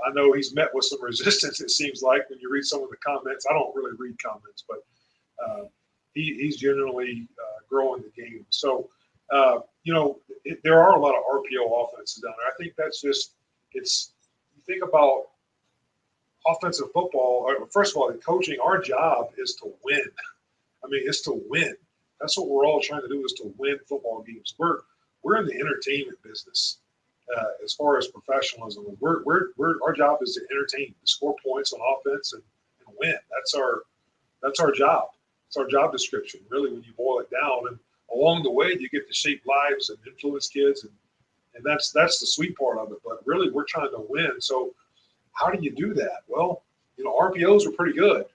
I know he's met with some resistance, it seems like, when you read some of the comments. I don't really read comments, but he's generally growing the game. So, you know, there are a lot of RPO offenses down there. I think that's just, you think about offensive football. First of all, in coaching, our job is to win. I mean, it's to win. That's what we're all trying to do, is to win football games. We're in the entertainment business as far as professionalism. Our job is to entertain, to score points on offense and win. That's our job. It's our job description, really, when you boil it down. And along the way, you get to shape lives and influence kids, and that's the sweet part of it. But really, we're trying to win. So how do you do that? Well, you know, RPOs are pretty good,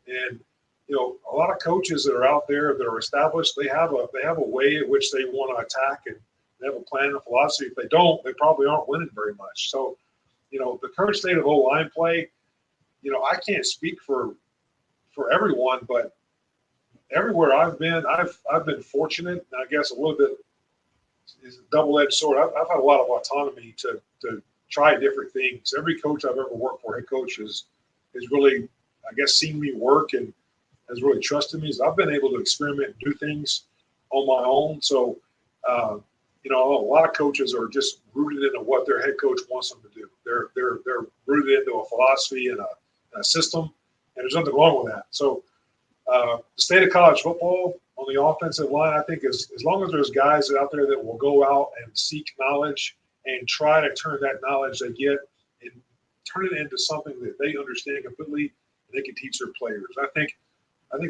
and you know, a lot of coaches that are out there that are established, they have a way in which they want to attack, and they have a plan and a philosophy. If they don't, they probably aren't winning very much. So, you know, the current state of O-line play, you know, I can't speak for everyone, but everywhere I've been, I've been fortunate, and I guess a little bit is a double-edged sword. I've had a lot of autonomy to try different things. Every coach I've ever worked for, head coach, is really, I guess, seen me work and has really trusted me. So I've been able to experiment and do things on my own. So, you know, a lot of coaches are just rooted into what their head coach wants them to do. They're rooted into a philosophy and a system, and there's nothing wrong with that. So, the state of college football on the offensive line, I think, is as long as there's guys out there that will go out and seek knowledge and try to turn that knowledge they get and turn it into something that they understand completely, and they can teach their players. I think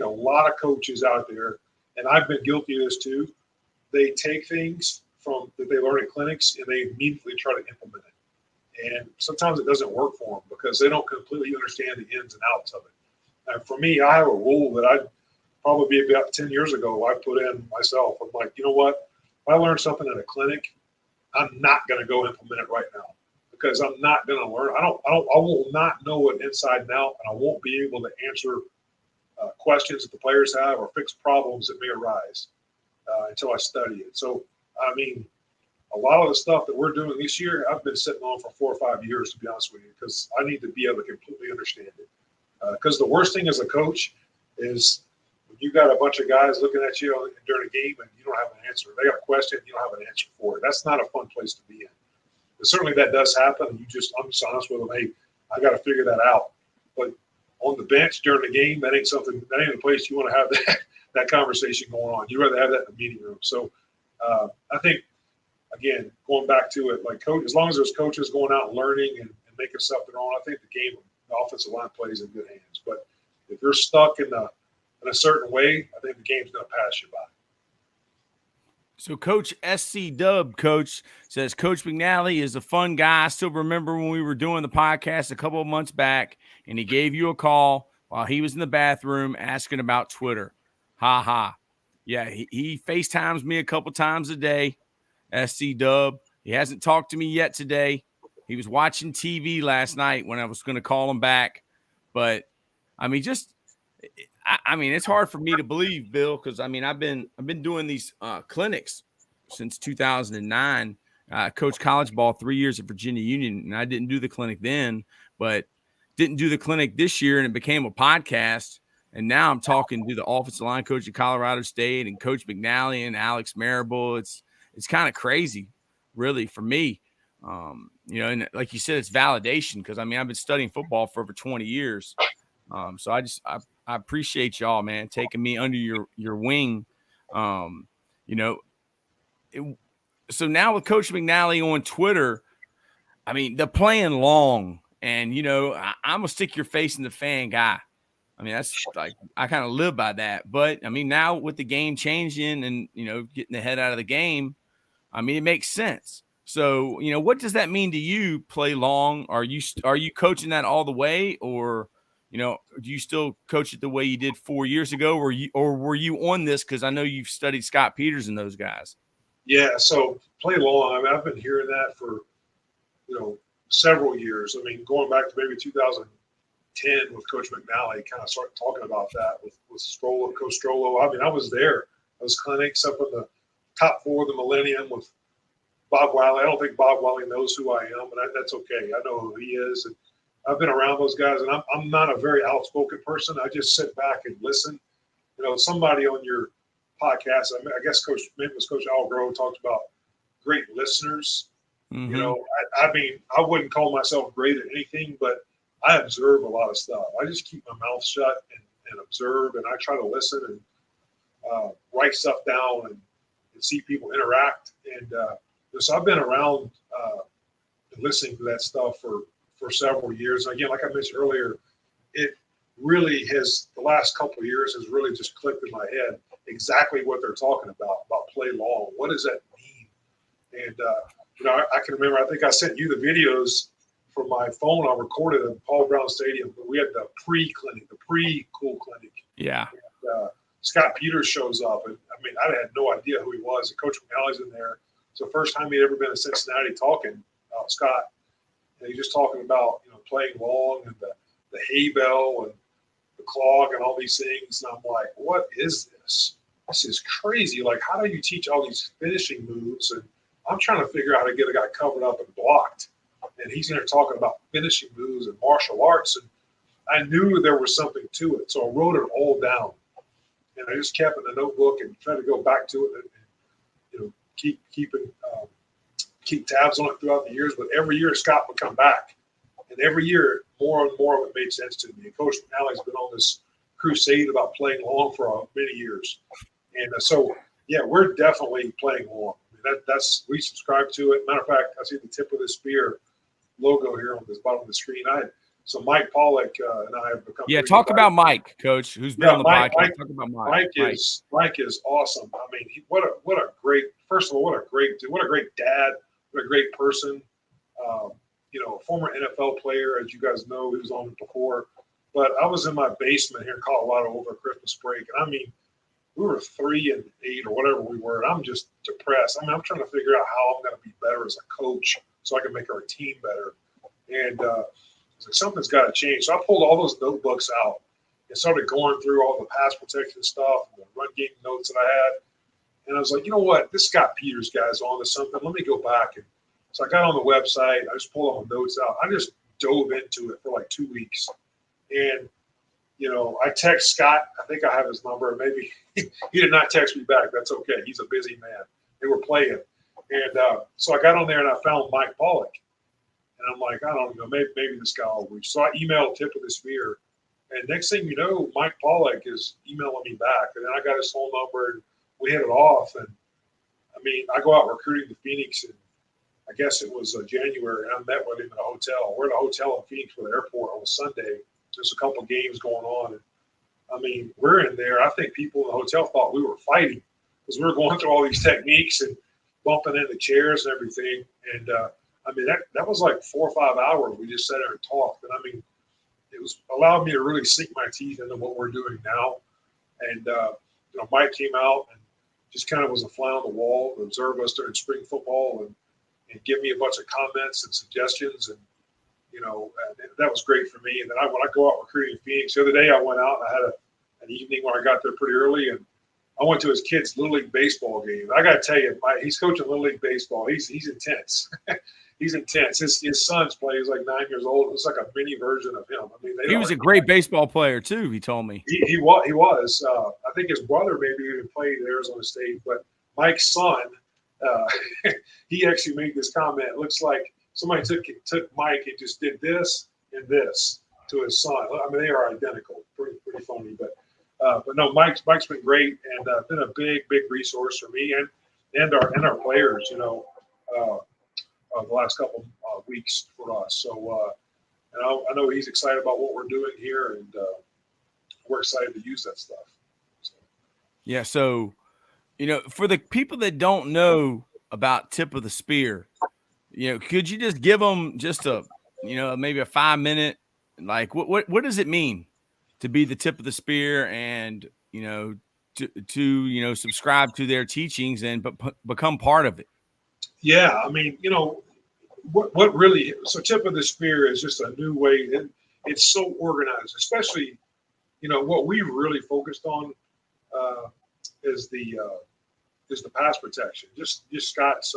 a lot of coaches out there, and I've been guilty of this too, they take things that they learn in clinics and they immediately try to implement it. And sometimes it doesn't work for them because they don't completely understand the ins and outs of it. And for me, I have a rule that I'd probably be about 10 years ago, I put in myself. I'm like, you know what? If I learn something in a clinic, I'm not going to go implement it right now because I'm not going to learn. I will not know it inside and out, and I won't be able to answer questions that the players have or fix problems that may arise until I study it. So, I mean, a lot of the stuff that we're doing this year, I've been sitting on for 4 or 5 years, to be honest with you, because I need to be able to completely understand it. Because the worst thing as a coach is when you got a bunch of guys looking at you during a game and you don't have an answer. They got a question, you don't have an answer for it. That's not a fun place to be in. But certainly that does happen. And I'm just honest with them. Hey, I got to figure that out. But on the bench during the game, that ain't a place you want to have that conversation going on. You'd rather have that in the meeting room. So I think, again, going back to it, like coach, as long as there's coaches going out and learning and making stuff their own, I think the game, the offensive line plays in good hands. But if you're stuck in a certain way, I think the game's going to pass you by. So Coach SC Dub, Coach, says Coach McNally is a fun guy. I still remember when we were doing the podcast a couple of months back, and he gave you a call while he was in the bathroom asking about Twitter. Ha ha. Yeah, he FaceTimes me a couple times a day, SC Dub. He hasn't talked to me yet today. He was watching TV last night when I was going to call him back. But, I mean, it's hard for me to believe, Bill, because I mean, I've been doing these clinics since 2009. Coached college ball 3 years at Virginia Union, and I didn't do the clinic then, but didn't do the clinic this year, and it became a podcast. And now I'm talking to the offensive line coach at Colorado State and Coach McNally and Alex Marable. It's kind of crazy, really, for me. And like you said, it's validation because I mean, I've been studying football for over 20 years. So I appreciate y'all, man, taking me under your wing. So now with Coach McNally on Twitter, I mean, they're playing long, and I'm a stick your face in the fan guy. I mean, that's like I kind of live by that. But I mean, now with the game changing and getting the head out of the game, I mean, it makes sense. So what does that mean to you? Play long? Are you coaching that all the way, or do you still coach it the way you did 4 years ago? Or were you on this because I know you've studied Scott Peters and those guys? Yeah, so play long. I mean, I've been hearing that for several years. I mean, going back to maybe 2010 with Coach McNally, kind of started talking about that with Strollo, Coach Strollo. I mean, I was there. Those clinics up in the top 4 of the Millennium with Bob Wiley. I don't think Bob Wiley knows who I am, but that's okay. I know who he is, and I've been around those guys. And I'm not a very outspoken person. I just sit back and listen. You know, somebody on your podcast, I guess maybe it was Coach Al Groh, talked about great listeners. Mm-hmm. You know, I mean, I wouldn't call myself great at anything, but I observe a lot of stuff. I just keep my mouth shut and observe, and I try to listen and write stuff down and see people interact. And so I've been around listening to that stuff for several years. And again, like I mentioned earlier, it really has, the last couple of years has really just clicked in my head exactly what they're talking about play long. What does that mean? And, you know, I can remember, I think I sent you the videos from my phone. I recorded at Paul Brown Stadium, but we had the pre-clinic, the pre-cool clinic. Yeah. And, Scott Peters shows up, and I mean, I had no idea who he was. And Coach McNally's in there. It's the first time he'd ever been to Cincinnati talking, Scott. And he's just talking about, you know, playing long and the hay bell and the clog and all these things. And I'm like, what is this? This is crazy. Like, how do you teach all these finishing moves? And I'm trying to figure out how to get a guy covered up and blocked. And he's in there talking about finishing moves and martial arts. And I knew there was something to it. So I wrote it all down. And I just kept it in the notebook and tried to go back to it and you know, keep tabs on it throughout the years. But every year Scott would come back. And every year more and more of it made sense to me. And Coach McNally's been on this crusade about playing long for many years. And so, yeah, we're definitely playing long. I mean, we subscribe to it. Matter of fact, I see the tip of the spear logo here on this bottom of the screen. So Mike Pollock and I have become. Yeah, talk about Mike, Coach, who's been on the podcast. Talk about Mike. Mike is awesome. I mean, what a great. First of all, what a great dad, what a great person. You know, a former NFL player, as you guys know, he was on it before. But I was in my basement here in Colorado over Christmas break, and I mean, we were 3-8 or whatever we were, and I'm just depressed. I mean, I'm trying to figure out how I'm going to be better as a coach so I can make our team better. And it's like something's got to change. So I pulled all those notebooks out and started going through all the pass protection stuff and the run game notes that I had. And I was like, you know what? This Scott Peters guy's on to something. Let me go back. And so I got on the website. I just pulled all the notes out. I just dove into it for like 2 weeks. And, you know, I text Scott. I think I have his number. Maybe he did not text me back. That's okay. He's a busy man. They were playing. And so I got on there and I found Mike Pollock. And I'm like, I don't know, maybe this guy will reach. So I emailed Tip of the Spear. And next thing you know, Mike Pollock is emailing me back. And then I got his phone number and we hit it off. And I mean, I go out recruiting to Phoenix and I guess it was January, and I met with him in a hotel. We're in a hotel in Phoenix with the airport on a Sunday. There's a couple games going on. And I mean, we're in there. I think people in the hotel thought we were fighting because we were going through all these techniques and bumping into chairs and everything. And I mean, that was like 4 or 5 hours. We just sat there and talked. And I mean, it was allowed me to really sink my teeth into what we're doing now. And, you know, Mike came out and just kind of was a fly on the wall to observe us during spring football and give me a bunch of comments and suggestions. And, you know, and that was great for me. And then when I go out recruiting in Phoenix, the other day I went out and I had an evening where I got there pretty early and I went to his kid's Little League baseball game. I got to tell you, he's coaching Little League baseball. He's intense. He's intense. His son's playing. He's like 9 years old. It's like a mini version of him. I mean, he was a great baseball player too. He told me he was. I think his brother maybe even played at Arizona State. But Mike's son, he actually made this comment. It looks like somebody took Mike and just did this and this to his son. I mean, they are identical. Pretty funny. But no, Mike's been great and been a big resource for me and our players. You know. The last couple weeks for us. So and I know he's excited about what we're doing here, and we're excited to use that stuff. So. Yeah. So, you know, for the people that don't know about Tip of the Spear, you know, could you just give them just maybe a 5-minute, like what does it mean to be the tip of the spear and, you know, to subscribe to their teachings and become part of it? Yeah, I mean, you know, what really, so tip of the spear is just a new way. It's so organized, especially, what we really focused on is the pass protection. Just Scott's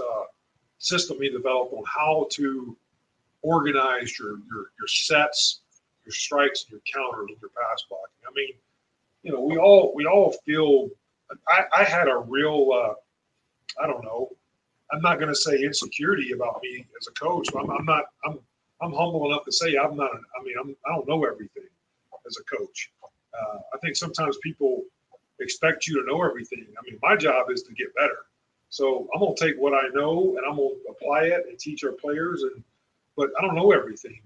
system he developed on how to organize your sets, your strikes, and your counters, and your pass blocking. I mean, we all feel. I had a real, I don't know. I'm not going to say insecurity about me as a coach. I'm humble enough to say I'm not. I don't know everything as a coach. I think sometimes people expect you to know everything. I mean, my job is to get better. So I'm going to take what I know and I'm going to apply it and teach our players. But I don't know everything.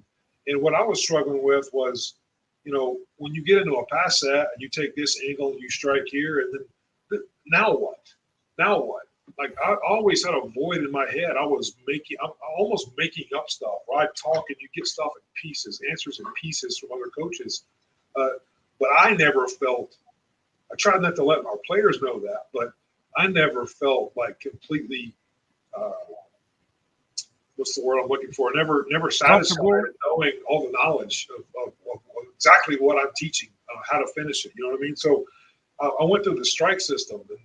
And what I was struggling with was, when you get into a pass set and you take this angle and you strike here, and then now what? Now what? Like I always had a void in my head. I'm almost making up stuff. Right? I talk and you get stuff in pieces, answers in pieces from other coaches. But I never felt. I tried not to let our players know that, but I never felt like completely. What's the word I'm looking for? Never satisfied in knowing all the knowledge of exactly what I'm teaching, how to finish it. You know what I mean? So I went through the strike system and,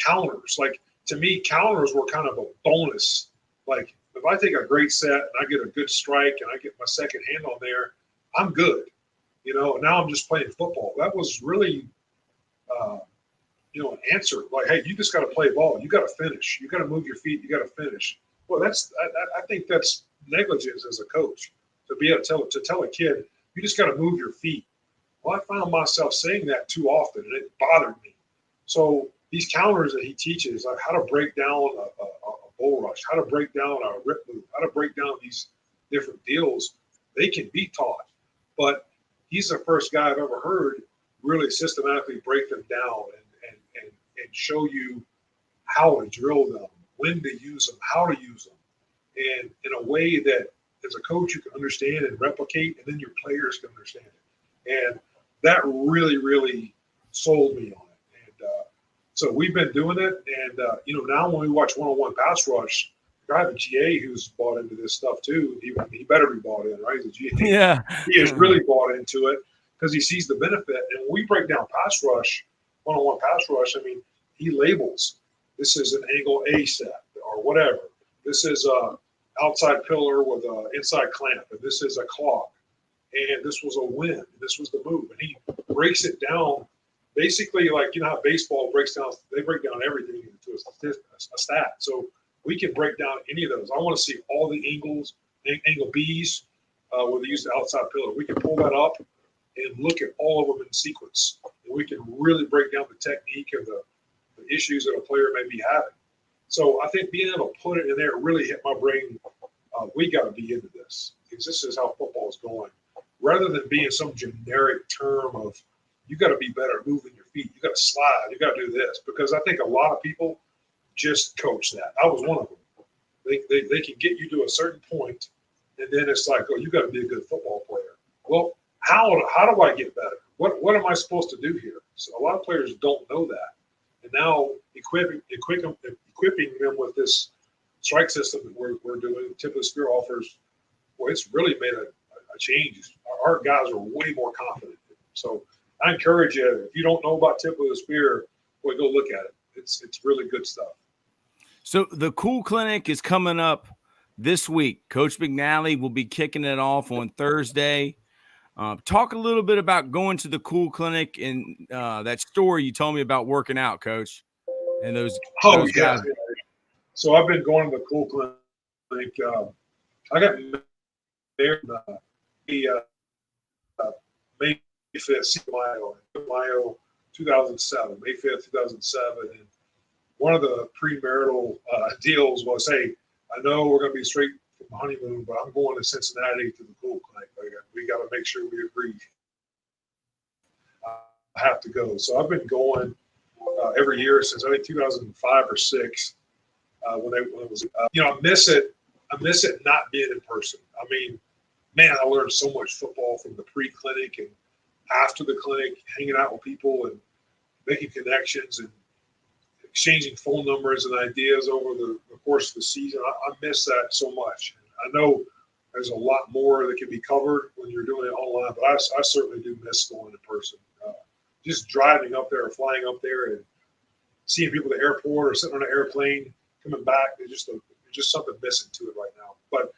counters. Like to me, counters were kind of a bonus. Like if I take a great set and I get a good strike and I get my second hand on there, I'm good. And now I'm just playing football. That was really, an answer. Like, hey, you just got to play ball. You got to finish. You got to move your feet. You got to finish. Well, I think that's negligence as a coach to be able to tell a kid, you just got to move your feet. Well, I found myself saying that too often, and it bothered me. So these counters that he teaches, like how to break down a bull rush, how to break down a rip move, how to break down these different deals, they can be taught. But he's the first guy I've ever heard really systematically break them down and show you how to drill them, when to use them, how to use them, and in a way that as a coach you can understand and replicate, and then your players can understand it. And that really, really sold me on it. And so we've been doing it. And, now when we watch one-on-one pass rush, I have a GA who's bought into this stuff too. He better be bought in, right? He's a GA. Yeah. He has really bought into it because he sees the benefit. And when we break down pass rush, one-on-one pass rush, I mean, he labels. This is an angle A set or whatever. This is a outside pillar with an inside clamp, and this is a clog. And this was a win. And this was the move. And he breaks it down basically like, how baseball breaks down, they break down everything into a stat. So we can break down any of those. I want to see all the angles, angle Bs, where they use the outside pillar. We can pull that up and look at all of them in sequence. And we can really break down the technique of the issues that a player may be having. So I think being able to put it in there really hit my brain. We got to be into this because this is how football is going. Rather than being some generic term of you got to be better at moving your feet, you got to slide, you got to do this. Because I think a lot of people just coach that. I was one of them. They can get you to a certain point, and then it's like, oh, you got to be a good football player. Well, how do I get better? What am I supposed to do here? So a lot of players don't know that. And now equipping them with this strike system that we're doing, Tip of the Spear offers, well, it's really made a change. Our guys are way more confident. So I encourage you, if you don't know about Tip of the Spear, boy, go look at it. It's really good stuff. So the Cool Clinic is coming up this week. Coach McNally will be kicking it off on Thursday. Talk a little bit about going to the Cool Clinic and that story you told me about working out, Coach, and those guys. So I've been going to the Cool Clinic. I got there May 5th, Mayo 2007, May 5th, 2007. And one of the premarital deals was, hey, I know we're going to be straight from the honeymoon, but I'm going to Cincinnati to the Cool Clinic. We got to make sure we agree. I have to go. So I've been going every year since I think 2005 or 6 when it was. I miss it. I miss it not being in person. I mean, man, I learned so much football from the pre-clinic and after the clinic, hanging out with people and making connections and exchanging phone numbers and ideas over the course of the season. I miss that so much. I know there's a lot more that can be covered when you're doing it online, but I certainly do miss going in person. Just driving up there or flying up there and seeing people at the airport or sitting on an airplane coming back, there's just something missing to it right now. But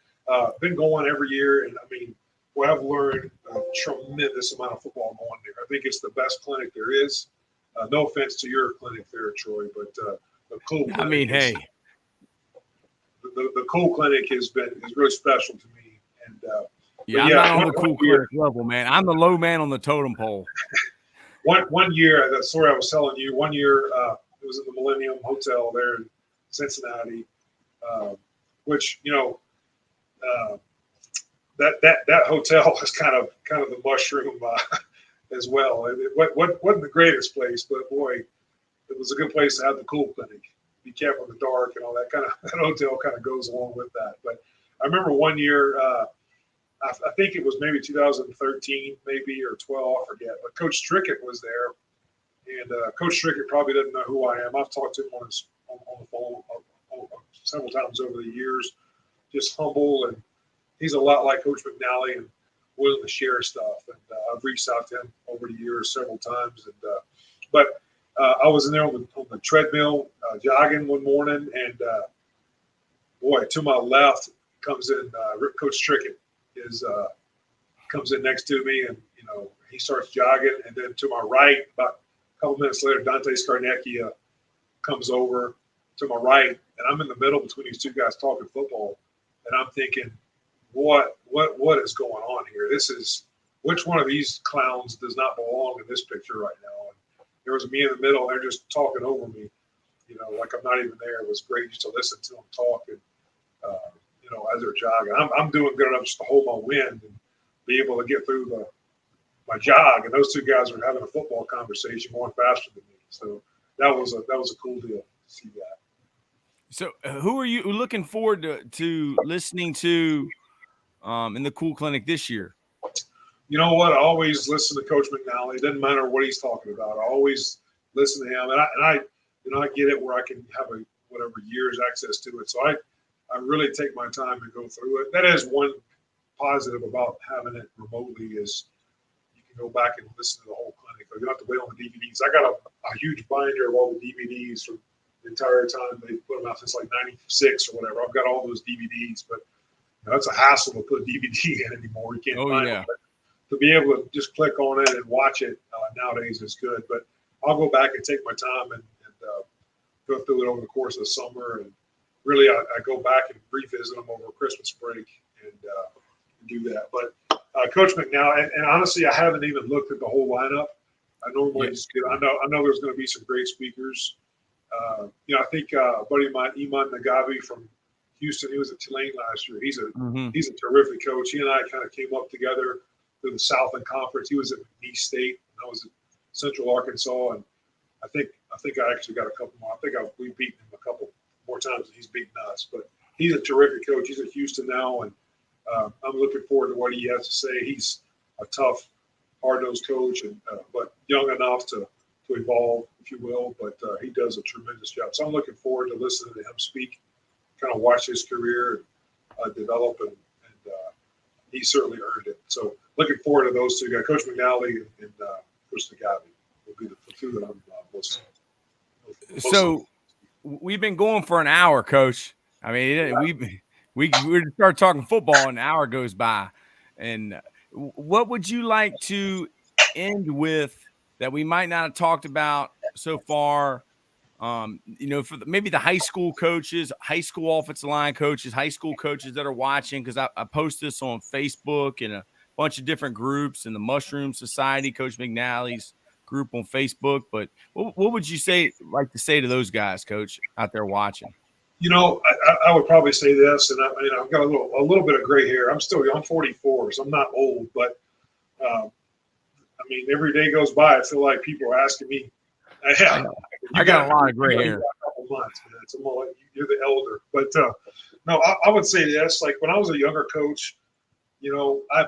been going every year, and I mean, well, I've learned a tremendous amount of football going there. I think it's the best clinic there is. No offense to your clinic there, Troy, but the Cool Clinic. I mean, hey, the Cool Clinic is really special to me. And I'm not on the Cool Clinic level, man. I'm the low man on the totem pole. One year, that story I was telling you, one year it was in the Millennium Hotel there in Cincinnati, which, you know, that hotel is kind of the mushroom as well. It wasn't the greatest place, but boy, it was a good place to have the Cool Clinic. Be careful in the dark and all that that hotel kind of goes along with that. But I remember one year, I think it was maybe 2013, maybe, or 12, I forget. But Coach Strickett was there, and Coach Strickett probably doesn't know who I am. I've talked to him on the phone several times over the years. Just humble, and he's a lot like Coach McNally and willing to share stuff. And I've reached out to him over the years several times. And but I was in there on the treadmill jogging one morning, and boy, to my left comes in Coach Strickett. Comes in next to me, and you know, he starts jogging, and then to my right, about a couple minutes later, Dante Scarnecchia comes over to my right, and I'm in the middle between these two guys talking football, and I'm thinking, what is going on here? Which one of these clowns does not belong in this picture right now? And there was me in the middle, they're just talking over me, you know, like I'm not even there. It was great just to listen to them talk, and you know, as they're jogging. I'm doing good enough just to hold my wind and be able to get through my jog. And those two guys were having a football conversation going faster than me. So that was a cool deal to see that. So who are you looking forward to listening to in the Cool Clinic this year? You know what? I always listen to Coach McNally. It doesn't matter what he's talking about. I always listen to him. And I get it where I can have whatever years access to it. So I really take my time and go through it. That is one positive about having it remotely is you can go back and listen to the whole clinic. You don't have to wait on the DVDs. I got a huge binder of all the DVDs from the entire time they put them out since like 96 or whatever. I've got all those DVDs, but you know, it's a hassle to put a DVD in anymore. You can't find them. But to be able to just click on it and watch it nowadays is good. But I'll go back and take my time and go through it over the course of the summer. And really, I go back and revisit them over Christmas break and do that. But Coach McNally, and honestly, I haven't even looked at the whole lineup. I normally just get. I know there's going to be some great speakers. You know, I think a buddy of mine, Iman Nagabi from Houston, he was at Tulane last year. He's a terrific coach. He and I kind of came up together through the Southland Conference. He was at McNeese State, and I was at Central Arkansas, and I think I actually got a couple more. I think we've beaten him a couple more times than he's beaten us. But he's a terrific coach. He's at Houston now, and I'm looking forward to what he has to say. He's a tough, hard-nosed coach, and but young enough to evolve, if you will. But he does a tremendous job. So I'm looking forward to listening to him speak, kind of watch his career develop, and he certainly earned it. So looking forward to those two guys, Coach McNally and Coach Nagabi will be the two that I'm most. So we've been going for an hour, Coach. I mean, we start talking football, and an hour goes by. And what would you like to end with that we might not have talked about so far? You know, for maybe the high school coaches, high school offensive line coaches, high school coaches that are watching, because I post this on Facebook and a bunch of different groups and the Mushroom Society, Coach McNally's group on Facebook. But what would you like to say to those guys, Coach, out there watching? You know, I would probably say this, and I've got a little bit of gray hair. I'm 44, so I'm not old, but I mean, every day goes by, I feel like people are asking me. I got a lot of gray hair. A couple months, man. It's more like you're the elder. But no, I would say this. Like when I was a younger coach, you know, I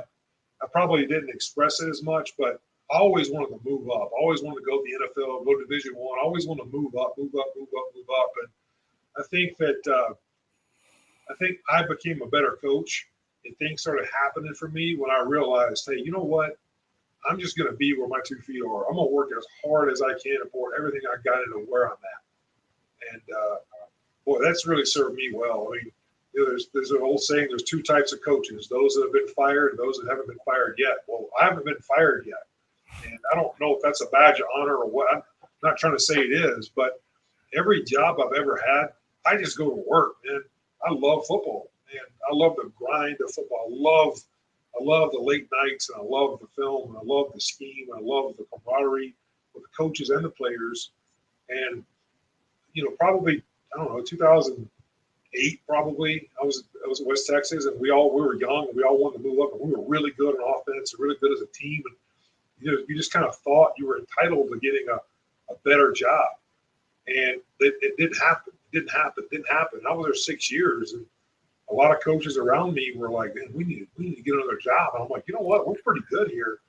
probably didn't express it as much, but I always wanted to move up. I always wanted to go to the NFL, go to Division I. I always wanted to move up. And I think that I became a better coach, and things started happening for me when I realized, hey, you know what? I'm just going to be where my 2 feet are. I'm going to work as hard as I can to pour everything I got into where I'm at. And boy, that's really served me well. I mean, there's an old saying: there's 2 types of coaches: those that have been fired and those that haven't been fired yet. Well, I haven't been fired yet, and I don't know if that's a badge of honor or what. I'm not trying to say it is, but every job I've ever had, I just go to work, man. I love football, and I love the grind of football. I love the late nights, and I love the film, and I love the scheme, and I love the camaraderie with the coaches and the players. And probably, I don't know, 2008 probably. I was in West Texas, and we were young, and we all wanted to move up, and we were really good on offense, and really good as a team. And you just kind of thought you were entitled to getting a better job, and it didn't happen. It didn't happen. I was there 6 years, and a lot of coaches around me were like, man, we need to get another job. And I'm like, you know what? We're pretty good here.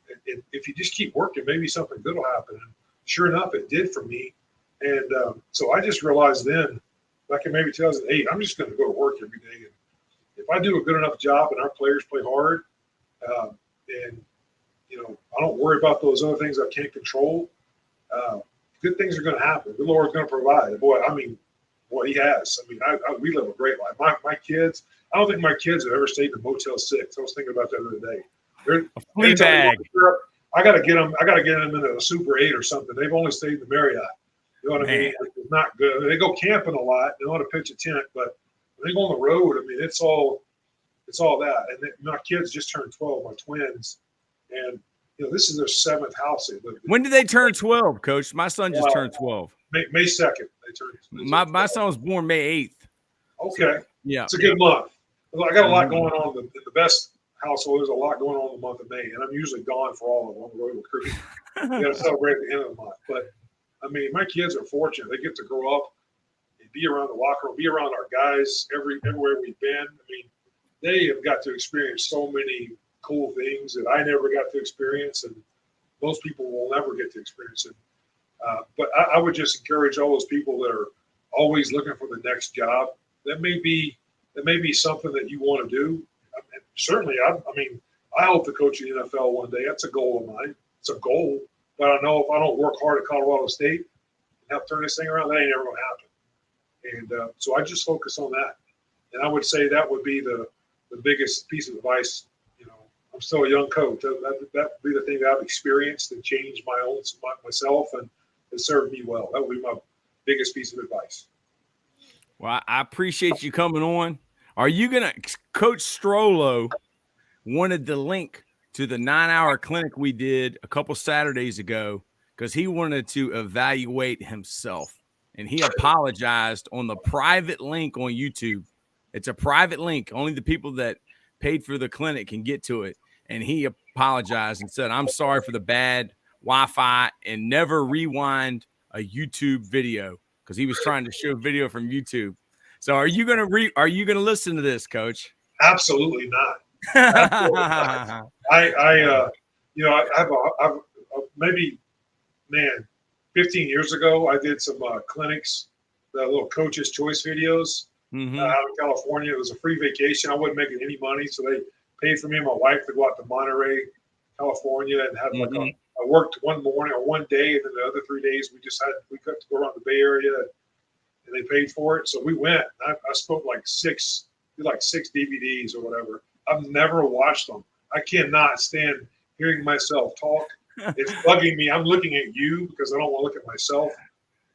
And if you just keep working, maybe something good will happen. And sure enough, it did for me. And so I just realized then, back in maybe 2008, I'm just going to go to work every day. And if I do a good enough job and our players play hard, and I don't worry about those other things I can't control, good things are going to happen. The Lord's going to provide. Boy, He has. I mean, we live a great life. My kids, I don't think my kids have ever stayed in a Motel 6. I was thinking about that the other day. A flea bag. I got to get them into a Super 8 or something. They've only stayed in the Marriott. You know what I mean? It's not good. They go camping a lot. They know how to pitch a tent, but when they go on the road, I mean, it's all that. And my kids just turned 12, my twins, and this is their 7th house they live in. When did they turn 12, Coach? My son just turned 12. May 2nd. They turned. My son was born May 8th. Okay. So, yeah. It's a good month. I got a lot going on. In the best household, there's a lot going on in the month of May, and I'm usually gone for all of them on the road with crew. We got to celebrate at the end of the month. But, I mean, my kids are fortunate. They get to grow up and be around the locker room, be around our guys everywhere we've been. I mean, they have got to experience so many cool things that I never got to experience, and most people will never get to experience it. But I would just encourage all those people that are always looking for the next job. That may be something that you want to do. I mean, certainly, I hope to coach in the NFL one day. That's a goal of mine. It's a goal. But I know if I don't work hard at Colorado State and help turn this thing around, that ain't ever going to happen. And so I just focus on that. And I would say that would be the biggest piece of advice. I'm still a young coach. That would be the thing that I've experienced and changed myself, and it served me well. That would be my biggest piece of advice. Well, I appreciate you coming on. Are you going to – Coach Strollo wanted the link to the 9-hour clinic we did a couple Saturdays ago because he wanted to evaluate himself, and he apologized on the private link on YouTube. It's a private link. Only the people that paid for the clinic can get to it. And he apologized and said, I'm sorry for the bad Wi-Fi, and never rewind a YouTube video because he was trying to show video from YouTube. So are you going to listen to this, Coach? Absolutely not. Absolutely not. I've maybe, 15 years ago, I did some clinics, the little Coach's Choice videos out in California. It was a free vacation. I wasn't making any money, so they paid for me and my wife to go out to Monterey, California, and have I worked one morning or one day, and then the other 3 days we got to go around the Bay Area, and they paid for it. So we went. I spoke like six DVDs or whatever. I've never watched them. I cannot stand hearing myself talk. It's bugging me. I'm looking at you because I don't want to look at myself.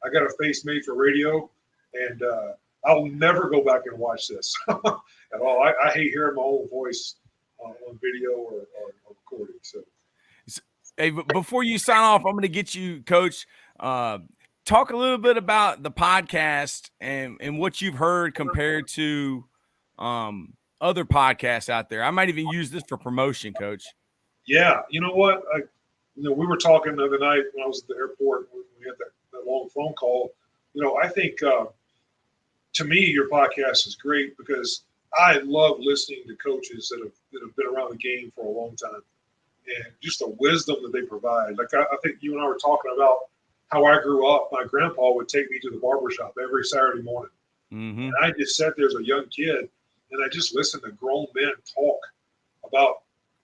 I got a face made for radio, and I'll never go back and watch this at all. I hate hearing my own voice on video or recording. So, hey, before you sign off, I'm going to get you, Coach. Talk a little bit about the podcast and what you've heard compared to other podcasts out there. I might even use this for promotion, Coach. Yeah, you know what? We were talking the other night when I was at the airport. We had that long phone call. I think to me, your podcast is great because I love listening to coaches that have been around the game for a long time, and just the wisdom that they provide. Like I think you and I were talking about how I grew up, my grandpa would take me to the barbershop every Saturday morning. Mm-hmm. And I just sat there as a young kid, and I just listened to grown men talk about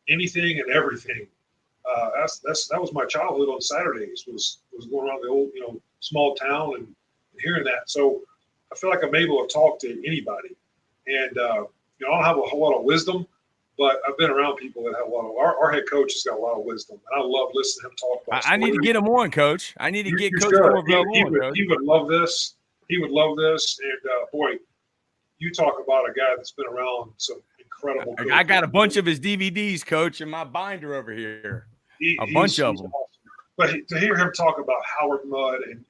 anything and everything. That was my childhood on Saturdays, was going around the old, small town and hearing that. So I feel like I'm able to talk to anybody. And, I don't have a whole lot of wisdom, but I've been around people that have a lot of, our head coach has got a lot of wisdom. And I love listening to him talk about I need to get him on, Coach. I need to get Coach Norvell on, Coach. He would love this. He would love this. And, boy, you talk about a guy that's been around some incredible coaches. I got a bunch of his DVDs, Coach, in my binder over here. A bunch of them. Awesome. But to hear him talk about Howard Mudd and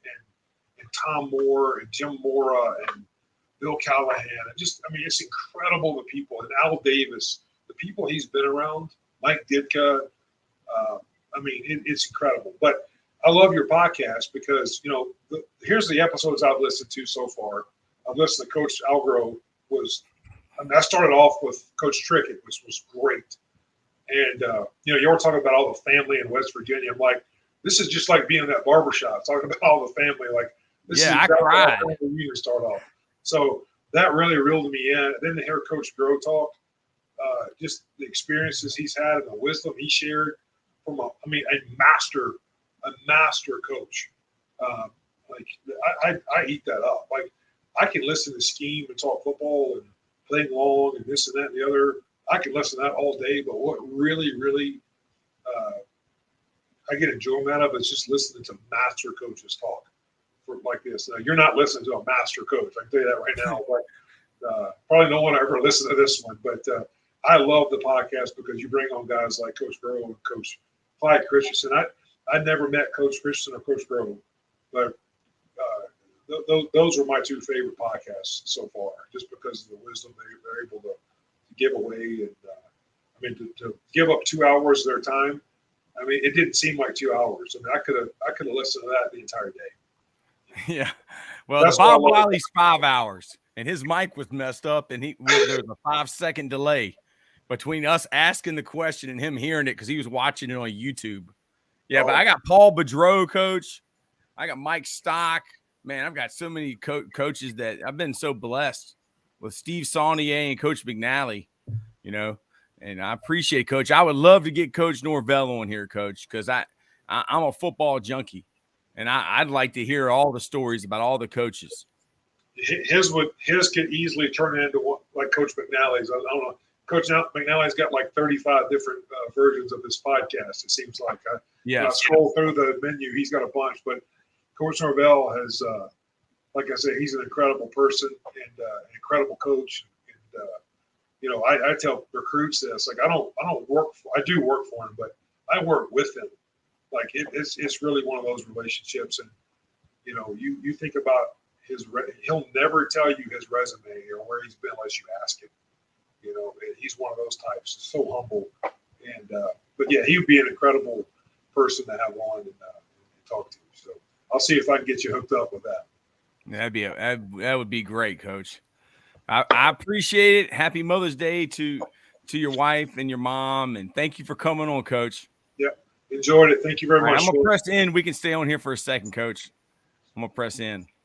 Tom Moore and Jim Mora and Bill Callahan, and just, it's incredible, the people, and Al Davis, the people he's been around, Mike Ditka. It's incredible. But I love your podcast because, here's the episodes I've listened to so far. I've listened to Coach Algro. I started off with Coach Trickett, which was great. And, you were talking about all the family in West Virginia. I'm like, this is just like being in that barbershop, talking about all the family. Like, this is I cried. How you start off. So that really reeled me in. And then to hear Coach Grow talk, just the experiences he's had and the wisdom he shared from a master coach. I eat that up. Like, I can listen to scheme and talk football and playing long and this and that and the other. I can listen to that all day, but what really, really I get enjoyment out of is just listening to master coaches talk like this. Now, you're not listening to a master coach. I can tell you that right now. But probably no one ever listened to this one. But I love the podcast because you bring on guys like Coach Grove and Coach Clyde Christensen. I never met Coach Christensen or Coach Grove, but those are my two favorite podcasts so far, just because of the wisdom they're able to give away. And to give up 2 hours of their time. It didn't seem like 2 hours. I could have listened to that the entire day. Yeah. Well, the Bob Wiley's 5 hours, and his mic was messed up, and there was a 5-second delay between us asking the question and him hearing it because he was watching it on YouTube. Yeah, but I got Paul Bedreau, Coach. I got Mike Stock. Man, I've got so many coaches that I've been so blessed with. Steve Saunier and Coach McNally, and I appreciate Coach. I would love to get Coach Norvell on here, Coach, because I'm a football junkie, and I'd like to hear all the stories about all the coaches. His could easily turn into one, like Coach McNally's. I don't know. Coach McNally's got like 35 different versions of this podcast. It seems like. I scroll through the menu. He's got a bunch, but Coach Norvell has, like I said, he's an incredible person and an incredible coach. And I tell recruits this, like, I do work for him, but I work with him. Like, it's really one of those relationships. And you think about he'll never tell you his resume or where he's been unless you ask him. He's one of those types, so humble. And but yeah, he would be an incredible person to have on and talk to. So I'll see if I can get you hooked up with that. That would be great, Coach. I appreciate it. Happy Mother's Day to your wife and your mom, and thank you for coming on, Coach. Yeah, enjoyed it. Thank you very much. I'm gonna press in. We can stay on here for a second, Coach. I'm gonna press in.